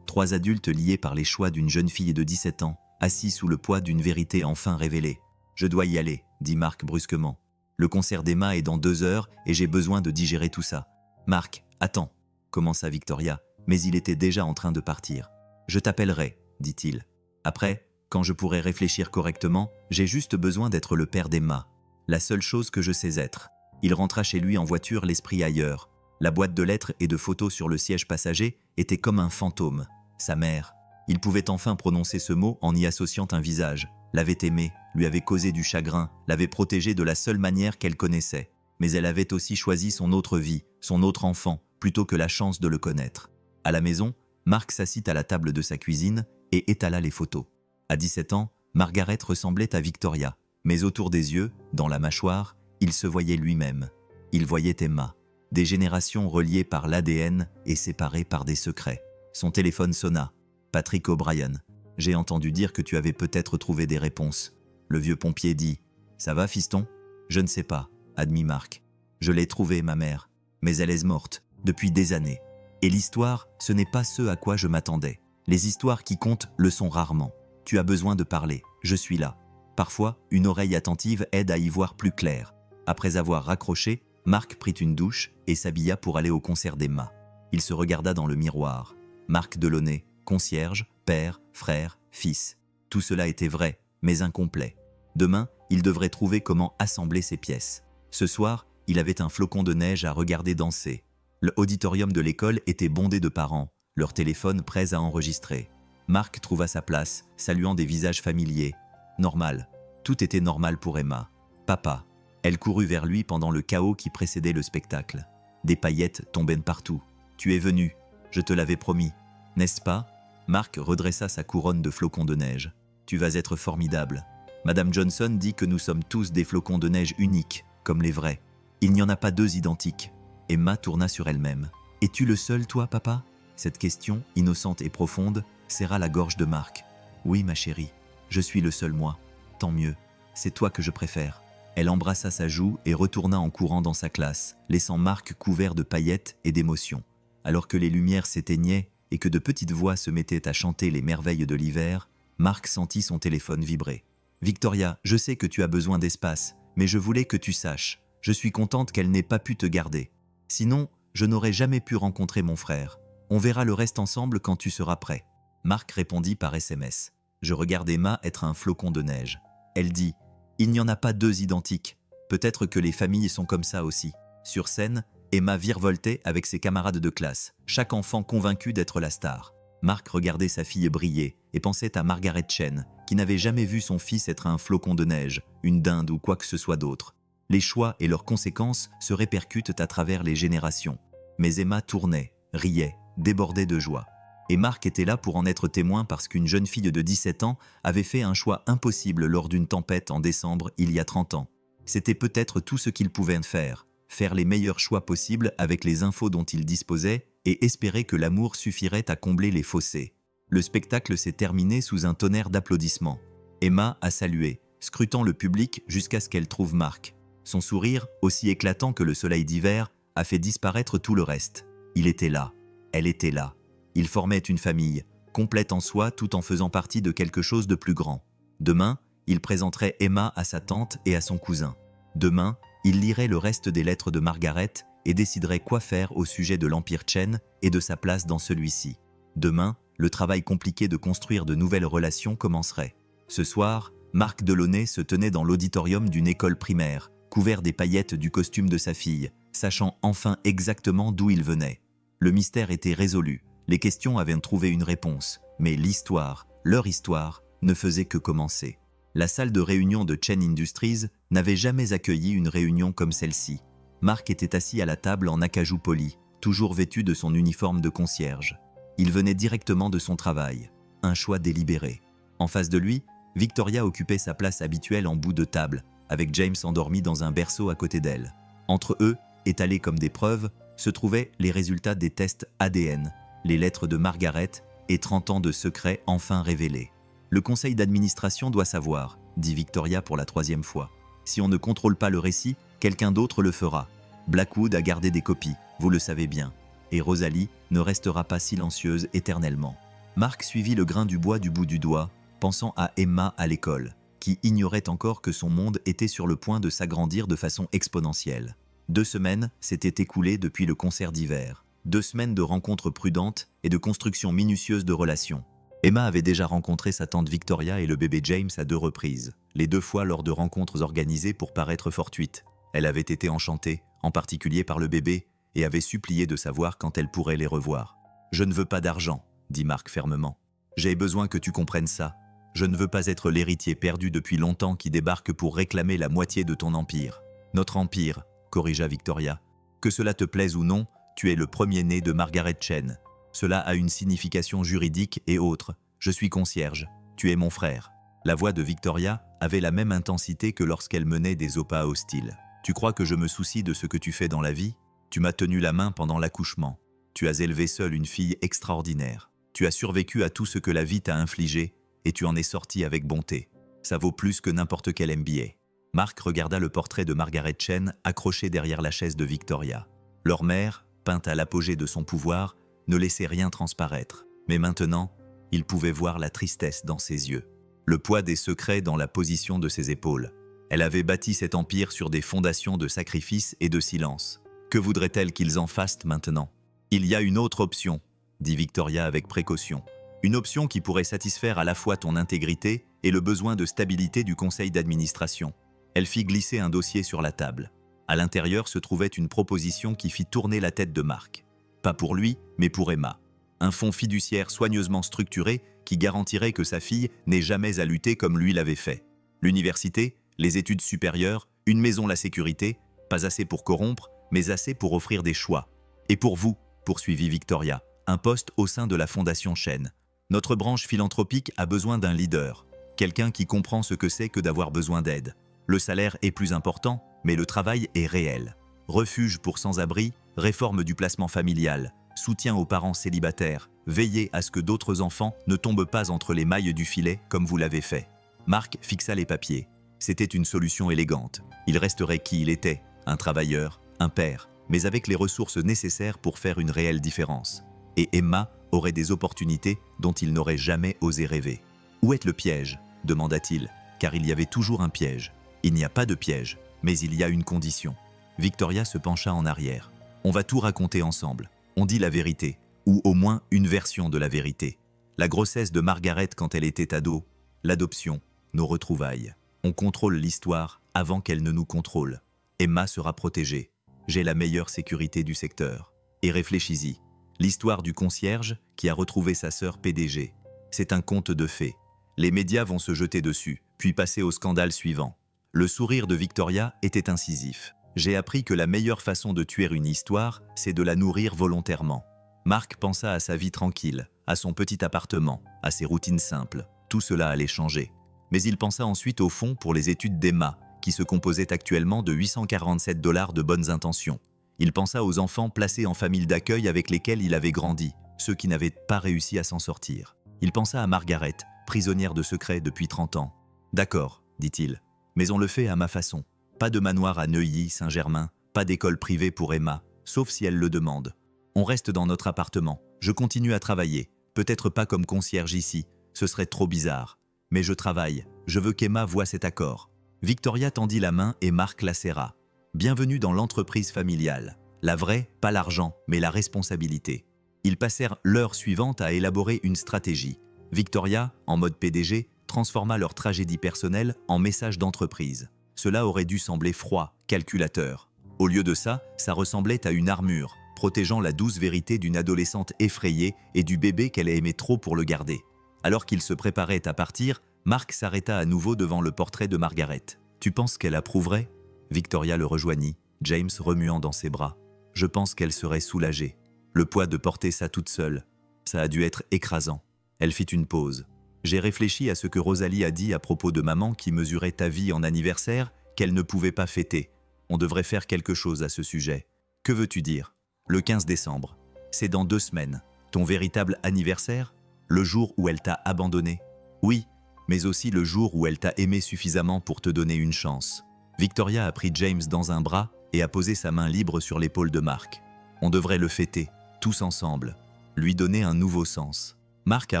Speaker 1: 3 adultes liés par les choix d'une jeune fille de 17 ans, assis sous le poids d'une vérité enfin révélée. « Je dois y aller, » dit Marc brusquement. « Le concert d'Emma est dans 2 heures et j'ai besoin de digérer tout ça. »« Marc, attends, » commença Victoria, mais il était déjà en train de partir. « Je t'appellerai, » dit-il. « Après, quand je pourrai réfléchir correctement, j'ai juste besoin d'être le père d'Emma. La seule chose que je sais être. » Il rentra chez lui en voiture, l'esprit ailleurs. La boîte de lettres et de photos sur le siège passager était comme un fantôme. Sa mère. Il pouvait enfin prononcer ce mot en y associant un visage. L'avait aimé, lui avait causé du chagrin, l'avait protégé de la seule manière qu'elle connaissait. Mais elle avait aussi choisi son autre vie, son autre enfant, plutôt que la chance de le connaître. À la maison, Marc s'assit à la table de sa cuisine et étala les photos. À 17 ans, Margaret ressemblait à Victoria, mais autour des yeux, dans la mâchoire, il se voyait lui-même. Il voyait Emma. Des générations reliées par l'ADN et séparées par des secrets. Son téléphone sonna. « Patrick O'Brien, j'ai entendu dire que tu avais peut-être trouvé des réponses. » Le vieux pompier dit « Ça va, fiston ?»« Je ne sais pas, » admit Marc. « Je l'ai trouvée, ma mère, mais elle est morte, depuis des années. Et l'histoire, ce n'est pas ce à quoi je m'attendais. Les histoires qui comptent le sont rarement. Tu as besoin de parler, je suis là. » Parfois, une oreille attentive aide à y voir plus clair. Après avoir raccroché, Marc prit une douche et s'habilla pour aller au concert d'Emma. Il se regarda dans le miroir. Marc Delaunay, concierge, père, frère, fils. Tout cela était vrai, mais incomplet. Demain, il devrait trouver comment assembler ses pièces. Ce soir, il avait un flocon de neige à regarder danser. Le auditorium de l'école était bondé de parents, leurs téléphones prêts à enregistrer. Marc trouva sa place, saluant des visages familiers. Normal. Tout était normal pour Emma. Papa. Elle courut vers lui pendant le chaos qui précédait le spectacle. Des paillettes tombaient partout. « Tu es venu. Je te l'avais promis. N'est-ce pas ?» Marc redressa sa couronne de flocons de neige. « Tu vas être formidable. Madame Johnson dit que nous sommes tous des flocons de neige uniques, comme les vrais. Il n'y en a pas 2 identiques. » Emma tourna sur elle-même. « Es-tu le seul, toi, papa ?» Cette question, innocente et profonde, serra la gorge de Marc. « Oui, ma chérie. Je suis le seul moi. Tant mieux. C'est toi que je préfère. » Elle embrassa sa joue et retourna en courant dans sa classe, laissant Marc couvert de paillettes et d'émotions. Alors que les lumières s'éteignaient et que de petites voix se mettaient à chanter les merveilles de l'hiver, Marc sentit son téléphone vibrer. « Victoria, je sais que tu as besoin d'espace, mais je voulais que tu saches. Je suis contente qu'elle n'ait pas pu te garder. Sinon, je n'aurais jamais pu rencontrer mon frère. On verra le reste ensemble quand tu seras prêt. » Marc répondit par SMS. Je regarde Emma être un flocon de neige. Elle dit « Il n'y en a pas 2 identiques. Peut-être que les familles sont comme ça aussi. » Sur scène, Emma virevoltait avec ses camarades de classe, chaque enfant convaincu d'être la star. Marc regardait sa fille briller et pensait à Margaret Chen, qui n'avait jamais vu son fils être un flocon de neige, une dinde ou quoi que ce soit d'autre. Les choix et leurs conséquences se répercutent à travers les générations. Mais Emma tournait, riait, débordait de joie. Et Marc était là pour en être témoin parce qu'une jeune fille de 17 ans avait fait un choix impossible lors d'une tempête en décembre il y a 30 ans. C'était peut-être tout ce qu'il pouvait faire les meilleurs choix possibles avec les infos dont il disposait et espérer que l'amour suffirait à combler les fossés. Le spectacle s'est terminé sous un tonnerre d'applaudissements. Emma a salué, scrutant le public jusqu'à ce qu'elle trouve Marc. Son sourire, aussi éclatant que le soleil d'hiver, a fait disparaître tout le reste. Il était là. Elle était là. Ils formaient une famille, complète en soi tout en faisant partie de quelque chose de plus grand. Demain, il présenterait Emma à sa tante et à son cousin. Demain, il lirait le reste des lettres de Margaret et déciderait quoi faire au sujet de l'Empire Chen et de sa place dans celui-ci. Demain, le travail compliqué de construire de nouvelles relations commencerait. Ce soir, Marc Delaunay se tenait dans l'auditorium d'une école primaire, couvert des paillettes du costume de sa fille, sachant enfin exactement d'où il venait. Le mystère était résolu, les questions avaient trouvé une réponse, mais l'histoire, leur histoire, ne faisait que commencer. La salle de réunion de Chen Industries n'avait jamais accueilli une réunion comme celle-ci. Marc était assis à la table en acajou poli, toujours vêtu de son uniforme de concierge. Il venait directement de son travail, un choix délibéré. En face de lui, Victoria occupait sa place habituelle en bout de table, avec James endormi dans un berceau à côté d'elle. Entre eux, étalés comme des preuves, se trouvaient les résultats des tests ADN, les lettres de Margaret et 30 ans de secrets enfin révélés. Le conseil d'administration doit savoir, dit Victoria pour la 3e fois. Si on ne contrôle pas le récit, quelqu'un d'autre le fera. Blackwood a gardé des copies, vous le savez bien. Et Rosalie ne restera pas silencieuse éternellement. Marc suivit le grain du bois du bout du doigt, pensant à Emma à l'école, qui ignorait encore que son monde était sur le point de s'agrandir de façon exponentielle. 2 semaines s'étaient écoulées depuis le concert d'hiver. 2 semaines de rencontres prudentes et de construction minutieuse de relations. Emma avait déjà rencontré sa tante Victoria et le bébé James à 2 reprises, les 2 fois lors de rencontres organisées pour paraître fortuites. Elle avait été enchantée, en particulier par le bébé, et avait supplié de savoir quand elle pourrait les revoir. « Je ne veux pas d'argent, » dit Marc fermement. « J'ai besoin que tu comprennes ça. Je ne veux pas être l'héritier perdu depuis longtemps qui débarque pour réclamer la moitié de ton empire. »« Notre empire, » corrigea Victoria. « Que cela te plaise ou non, tu es le premier-né de Margaret Chen. Cela a une signification juridique et autre. Je suis concierge. Tu es mon frère. » La voix de Victoria avait la même intensité que lorsqu'elle menait des opas hostiles. « Tu crois que je me soucie de ce que tu fais dans la vie ? Tu m'as tenu la main pendant l'accouchement. Tu as élevé seule une fille extraordinaire. Tu as survécu à tout ce que la vie t'a infligé et tu en es sorti avec bonté. Ça vaut plus que n'importe quel MBA. » Marc regarda le portrait de Margaret Chen accroché derrière la chaise de Victoria. Leur mère, peinte à l'apogée de son pouvoir, ne laissait rien transparaître. Mais maintenant, il pouvait voir la tristesse dans ses yeux. Le poids des secrets dans la position de ses épaules. Elle avait bâti cet empire sur des fondations de sacrifice et de silence. Que voudrait-elle qu'ils en fassent maintenant ? Il y a une autre option, dit Victoria avec précaution. Une option qui pourrait satisfaire à la fois ton intégrité et le besoin de stabilité du conseil d'administration. Elle fit glisser un dossier sur la table. À l'intérieur se trouvait une proposition qui fit tourner la tête de Marc. Pas pour lui, mais pour Emma. Un fonds fiduciaire soigneusement structuré qui garantirait que sa fille n'ait jamais à lutter comme lui l'avait fait. L'université, les études supérieures, une maison, la sécurité, pas assez pour corrompre, mais assez pour offrir des choix. Et pour vous, poursuivit Victoria, un poste au sein de la Fondation Chen. Notre branche philanthropique a besoin d'un leader, quelqu'un qui comprend ce que c'est que d'avoir besoin d'aide. Le salaire est plus important, mais le travail est réel. Refuge pour sans-abri, réforme du placement familial, soutien aux parents célibataires, veillez à ce que d'autres enfants ne tombent pas entre les mailles du filet comme vous l'avez fait. Marc fixa les papiers. C'était une solution élégante. Il resterait qui il était, un travailleur, un père, mais avec les ressources nécessaires pour faire une réelle différence. Et Emma aurait des opportunités dont il n'aurait jamais osé rêver. « Où est le piège ?» demanda-t-il, car il y avait toujours un piège. Il n'y a pas de piège, mais il y a une condition. Victoria se pencha en arrière. On va tout raconter ensemble. On dit la vérité, ou au moins une version de la vérité. La grossesse de Margaret quand elle était ado, l'adoption, nos retrouvailles. On contrôle l'histoire avant qu'elle ne nous contrôle. Emma sera protégée. J'ai la meilleure sécurité du secteur. Et réfléchis-y. L'histoire du concierge qui a retrouvé sa sœur PDG. C'est un conte de fées. Les médias vont se jeter dessus, puis passer au scandale suivant. Le sourire de Victoria était incisif. J'ai appris que la meilleure façon de tuer une histoire, c'est de la nourrir volontairement. Marc pensa à sa vie tranquille, à son petit appartement, à ses routines simples. Tout cela allait changer. Mais il pensa ensuite au fonds pour les études d'Emma, qui se composait actuellement de 847 $ de bonnes intentions. Il pensa aux enfants placés en famille d'accueil avec lesquels il avait grandi, ceux qui n'avaient pas réussi à s'en sortir. Il pensa à Margaret, prisonnière de secret depuis 30 ans. « D'accord, dit-il, mais on le fait à ma façon. Pas de manoir à Neuilly-Saint-Germain, pas d'école privée pour Emma, sauf si elle le demande. On reste dans notre appartement, je continue à travailler, peut-être pas comme concierge ici, ce serait trop bizarre. Mais je travaille. Je veux qu'Emma voie cet accord. » Victoria tendit la main et Mark la serra. « Bienvenue dans l'entreprise familiale. La vraie, pas l'argent, mais la responsabilité. » Ils passèrent l'heure suivante à élaborer une stratégie. Victoria, en mode PDG, transforma leur tragédie personnelle en message d'entreprise. Cela aurait dû sembler froid, calculateur. Au lieu de ça, ça ressemblait à une armure, protégeant la douce vérité d'une adolescente effrayée et du bébé qu'elle aimait trop pour le garder. Alors qu'ils se préparaient à partir, Mark s'arrêta à nouveau devant le portrait de Margaret. « Tu penses qu'elle approuverait ?» Victoria le rejoignit, James remuant dans ses bras. « Je pense qu'elle serait soulagée. Le poids de porter ça toute seule, ça a dû être écrasant. » Elle fit une pause. « J'ai réfléchi à ce que Rosalie a dit à propos de maman qui mesurait ta vie en anniversaire, qu'elle ne pouvait pas fêter. On devrait faire quelque chose à ce sujet. Que veux-tu dire ? Le 15 décembre. C'est dans 2 semaines. Ton véritable anniversaire ? Le jour où elle t'a abandonné ? Oui, mais aussi le jour où elle t'a aimé suffisamment pour te donner une chance. » Victoria a pris James dans un bras et a posé sa main libre sur l'épaule de Mark. « On devrait le fêter, tous ensemble. Lui donner un nouveau sens. » Mark a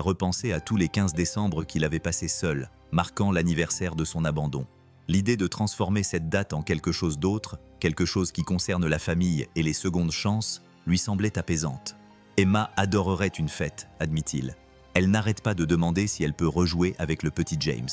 Speaker 1: repensé à tous les 15 décembre qu'il avait passés seul, marquant l'anniversaire de son abandon. L'idée de transformer cette date en quelque chose d'autre, quelque chose qui concerne la famille et les secondes chances, lui semblait apaisante. Emma adorerait une fête, admit-il. Elle n'arrête pas de demander si elle peut rejouer avec le petit James.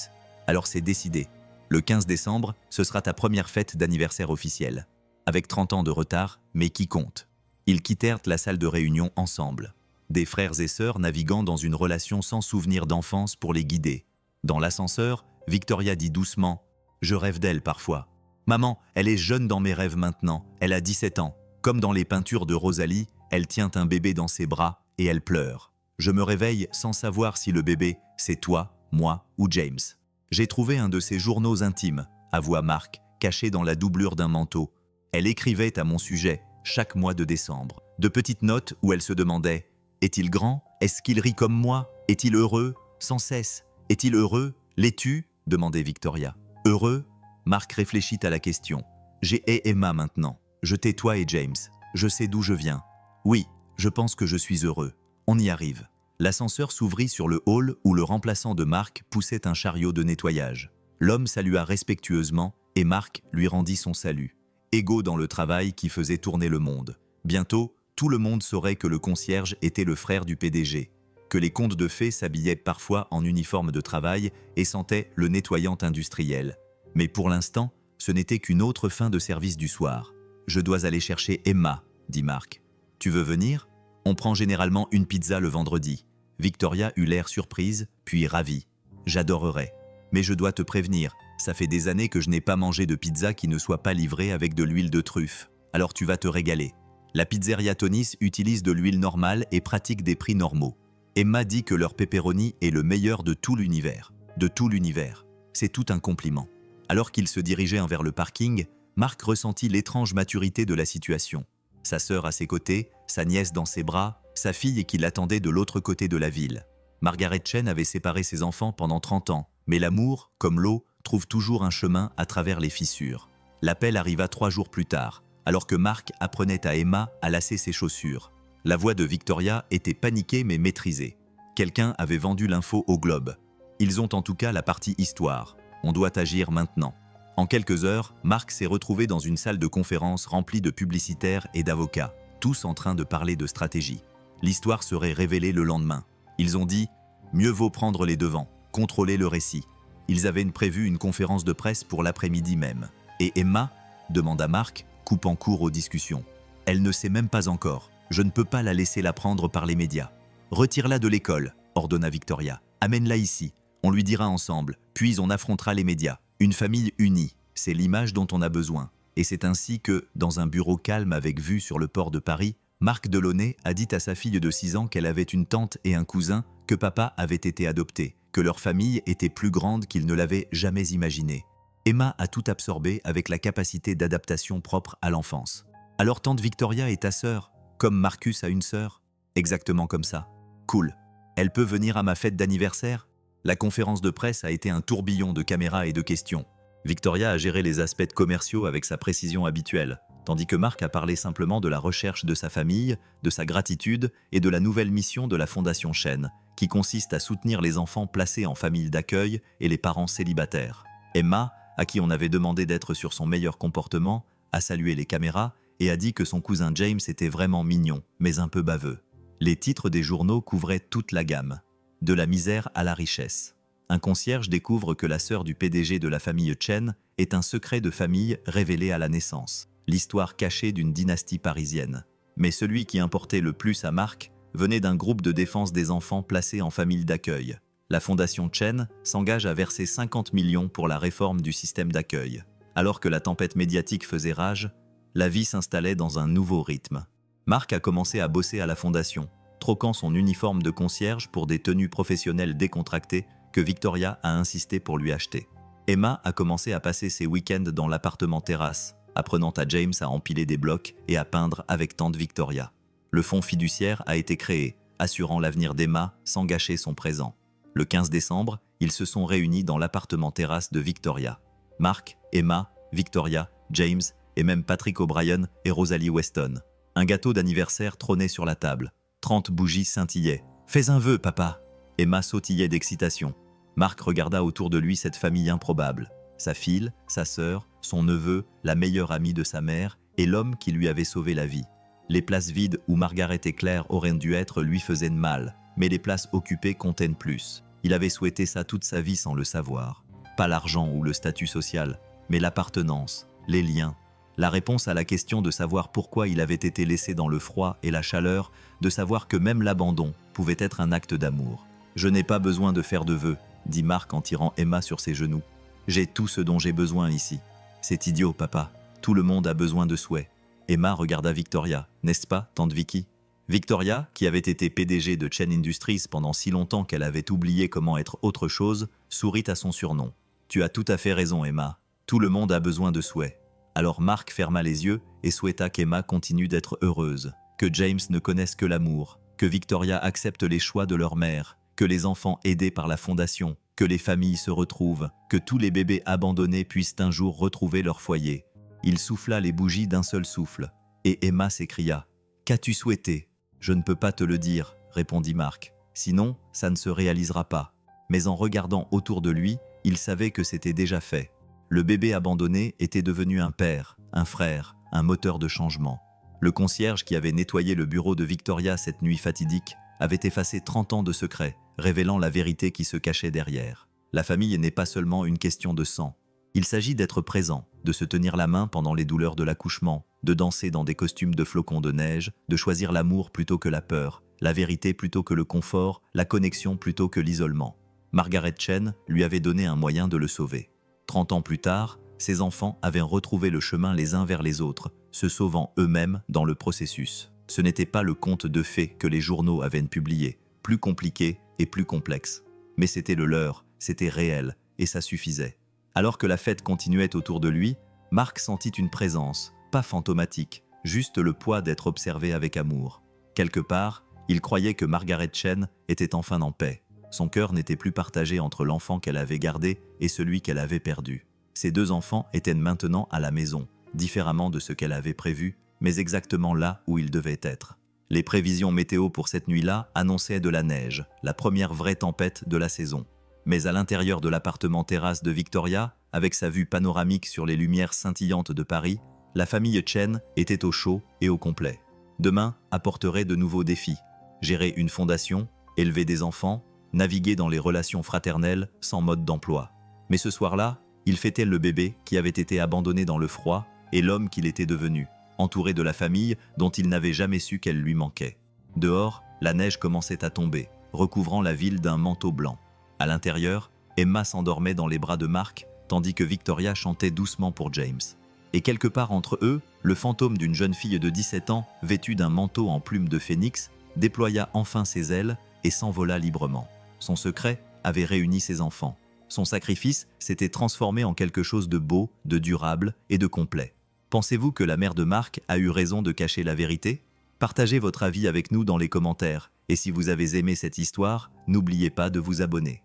Speaker 1: Alors c'est décidé. Le 15 décembre, ce sera ta première fête d'anniversaire officielle. Avec 30 ans de retard, mais qui compte. Ils quittèrent la salle de réunion ensemble. Des frères et sœurs naviguant dans une relation sans souvenir d'enfance pour les guider. Dans l'ascenseur, Victoria dit doucement « Je rêve d'elle parfois. Maman, elle est jeune dans mes rêves maintenant, elle a 17 ans. Comme dans les peintures de Rosalie, elle tient un bébé dans ses bras et elle pleure. Je me réveille sans savoir si le bébé, c'est toi, moi ou James. J'ai trouvé un de ses journaux intimes, avoua Mark, caché dans la doublure d'un manteau. Elle écrivait à mon sujet, chaque mois de décembre. De petites notes où elle se demandait « Est-il grand ? Est-ce qu'il rit comme moi ? Est-il heureux ? Sans cesse. Est-il heureux ? L'es-tu » demandait Victoria. « Heureux ?» Mark réfléchit à la question. « J'ai Emma maintenant. Je tais toi et James. Je sais d'où je viens. Oui, je pense que je suis heureux. On y arrive. » L'ascenseur s'ouvrit sur le hall où le remplaçant de Mark poussait un chariot de nettoyage. L'homme salua respectueusement et Mark lui rendit son salut. Égaux dans le travail qui faisait tourner le monde. Bientôt, tout le monde saurait que le concierge était le frère du PDG, que les contes de fées s'habillaient parfois en uniforme de travail et sentaient le nettoyant industriel. Mais pour l'instant, ce n'était qu'une autre fin de service du soir. « Je dois aller chercher Emma, » dit Mark. « Tu veux venir ? On prend généralement une pizza le vendredi. » Victoria eut l'air surprise, puis ravie. « J'adorerais. Mais je dois te prévenir, ça fait des années que je n'ai pas mangé de pizza qui ne soit pas livrée avec de l'huile de truffe. Alors tu vas te régaler. La pizzeria Tonis utilise de l'huile normale et pratique des prix normaux. Emma dit que leur pepperoni est le meilleur de tout l'univers. De tout l'univers. C'est tout un compliment. » Alors qu'il se dirigeait vers le parking, Mark ressentit l'étrange maturité de la situation. Sa sœur à ses côtés, sa nièce dans ses bras, sa fille qui l'attendait de l'autre côté de la ville. Margaret Chen avait séparé ses enfants pendant 30 ans, mais l'amour, comme l'eau, trouve toujours un chemin à travers les fissures. L'appel arriva 3 jours plus tard, alors que Mark apprenait à Emma à lasser ses chaussures. La voix de Victoria était paniquée mais maîtrisée. Quelqu'un avait vendu l'info au Globe. Ils ont en tout cas la partie histoire. On doit agir maintenant. En quelques heures, Mark s'est retrouvé dans une salle de conférence remplie de publicitaires et d'avocats, tous en train de parler de stratégie. L'histoire serait révélée le lendemain. Ils ont dit « Mieux vaut prendre les devants, contrôler le récit ». Ils avaient prévu une conférence de presse pour l'après-midi même. « Et Emma ?» demanda Mark, coupant court aux discussions. « Elle ne sait même pas encore. Je ne peux pas la laisser la prendre par les médias. »« Retire-la de l'école » ordonna Victoria. « Amène-la ici. On lui dira ensemble, puis on affrontera les médias. Une famille unie, c'est l'image dont on a besoin. » Et c'est ainsi que, dans un bureau calme avec vue sur le port de Paris, Marc Delaunay a dit à sa fille de 6 ans qu'elle avait une tante et un cousin, que papa avait été adopté, que leur famille était plus grande qu'il ne l'avait jamais imaginé. Emma a tout absorbé avec la capacité d'adaptation propre à l'enfance. « Alors tante Victoria est ta sœur, comme Marcus a une sœur ?» « Exactement comme ça. »« Cool. Elle peut venir à ma fête d'anniversaire ?» La conférence de presse a été un tourbillon de caméras et de questions. Victoria a géré les aspects commerciaux avec sa précision habituelle, tandis que Mark a parlé simplement de la recherche de sa famille, de sa gratitude et de la nouvelle mission de la Fondation Chen, qui consiste à soutenir les enfants placés en famille d'accueil et les parents célibataires. Emma, à qui on avait demandé d'être sur son meilleur comportement, a salué les caméras et a dit que son cousin James était vraiment mignon, mais un peu baveux. Les titres des journaux couvraient toute la gamme, de la misère à la richesse. Un concierge découvre que la sœur du PDG de la famille Chen est un secret de famille révélé à la naissance, l'histoire cachée d'une dynastie parisienne. Mais celui qui importait le plus à Marc venait d'un groupe de défense des enfants placés en famille d'accueil. La fondation Chen s'engage à verser 50 millions pour la réforme du système d'accueil. Alors que la tempête médiatique faisait rage, la vie s'installait dans un nouveau rythme. Marc a commencé à bosser à la fondation, troquant son uniforme de concierge pour des tenues professionnelles décontractées que Victoria a insisté pour lui acheter. Emma a commencé à passer ses week-ends dans l'appartement terrasse, apprenant à James à empiler des blocs et à peindre avec tante Victoria. Le fonds fiduciaire a été créé, assurant l'avenir d'Emma sans gâcher son présent. Le 15 décembre, ils se sont réunis dans l'appartement terrasse de Victoria. Marc, Emma, Victoria, James et même Patrick O'Brien et Rosalie Weston. Un gâteau d'anniversaire trônait sur la table. 30 bougies scintillaient. « Fais un vœu, papa !» Emma sautillait d'excitation. Marc regarda autour de lui cette famille improbable. Sa fille, sa sœur, son neveu, la meilleure amie de sa mère et l'homme qui lui avait sauvé la vie. Les places vides où Margaret et Claire auraient dû être lui faisaient mal, mais les places occupées comptaient plus. Il avait souhaité ça toute sa vie sans le savoir. Pas l'argent ou le statut social, mais l'appartenance, les liens. La réponse à la question de savoir pourquoi il avait été laissé dans le froid et la chaleur, de savoir que même l'abandon pouvait être un acte d'amour. « Je n'ai pas besoin de faire de vœux », dit Marc en tirant Emma sur ses genoux. « J'ai tout ce dont j'ai besoin ici. »« C'est idiot, papa. Tout le monde a besoin de souhaits. » Emma regarda Victoria. « N'est-ce pas, tante Vicky ?» Victoria, qui avait été PDG de Chen Industries pendant si longtemps qu'elle avait oublié comment être autre chose, sourit à son surnom. « Tu as tout à fait raison, Emma. Tout le monde a besoin de souhaits. » Alors Marc ferma les yeux et souhaita qu'Emma continue d'être heureuse, que James ne connaisse que l'amour, que Victoria accepte les choix de leur mère, que les enfants aidés par la fondation, que les familles se retrouvent, que tous les bébés abandonnés puissent un jour retrouver leur foyer. Il souffla les bougies d'un seul souffle, et Emma s'écria « Qu'as-tu souhaité ?»« Je ne peux pas te le dire, » répondit Marc. « Sinon, ça ne se réalisera pas. » Mais en regardant autour de lui, il savait que c'était déjà fait. Le bébé abandonné était devenu un père, un frère, un moteur de changement. Le concierge qui avait nettoyé le bureau de Victoria cette nuit fatidique avait effacé 30 ans de secrets, révélant la vérité qui se cachait derrière. La famille n'est pas seulement une question de sang. Il s'agit d'être présent, de se tenir la main pendant les douleurs de l'accouchement, de danser dans des costumes de flocons de neige, de choisir l'amour plutôt que la peur, la vérité plutôt que le confort, la connexion plutôt que l'isolement. Margaret Chen lui avait donné un moyen de le sauver. 30 ans plus tard, ses enfants avaient retrouvé le chemin les uns vers les autres, se sauvant eux-mêmes dans le processus. Ce n'était pas le conte de fées que les journaux avaient publié, plus compliqué et plus complexe. Mais c'était le leur, c'était réel, et ça suffisait. Alors que la fête continuait autour de lui, Marc sentit une présence, pas fantomatique, juste le poids d'être observé avec amour. Quelque part, il croyait que Margaret Chen était enfin en paix. Son cœur n'était plus partagé entre l'enfant qu'elle avait gardé et celui qu'elle avait perdu. Ces deux enfants étaient maintenant à la maison, différemment de ce qu'elle avait prévu, mais exactement là où ils devaient être. Les prévisions météo pour cette nuit-là annonçaient de la neige, la première vraie tempête de la saison. Mais à l'intérieur de l'appartement terrasse de Victoria, avec sa vue panoramique sur les lumières scintillantes de Paris, la famille Chen était au chaud et au complet. Demain apporterait de nouveaux défis. Gérer une fondation, élever des enfants, naviguer dans les relations fraternelles sans mode d'emploi. Mais ce soir-là, il fêtait le bébé qui avait été abandonné dans le froid et l'homme qu'il était devenu, entouré de la famille dont il n'avait jamais su qu'elle lui manquait. Dehors, la neige commençait à tomber, recouvrant la ville d'un manteau blanc. À l'intérieur, Emma s'endormait dans les bras de Marc, tandis que Victoria chantait doucement pour James. Et quelque part entre eux, le fantôme d'une jeune fille de 17 ans, vêtue d'un manteau en plume de phénix, déploya enfin ses ailes et s'envola librement. Son secret avait réuni ses enfants. Son sacrifice s'était transformé en quelque chose de beau, de durable et de complet. Pensez-vous que la mère de Marc a eu raison de cacher la vérité? Partagez votre avis avec nous dans les commentaires. Et si vous avez aimé cette histoire, n'oubliez pas de vous abonner.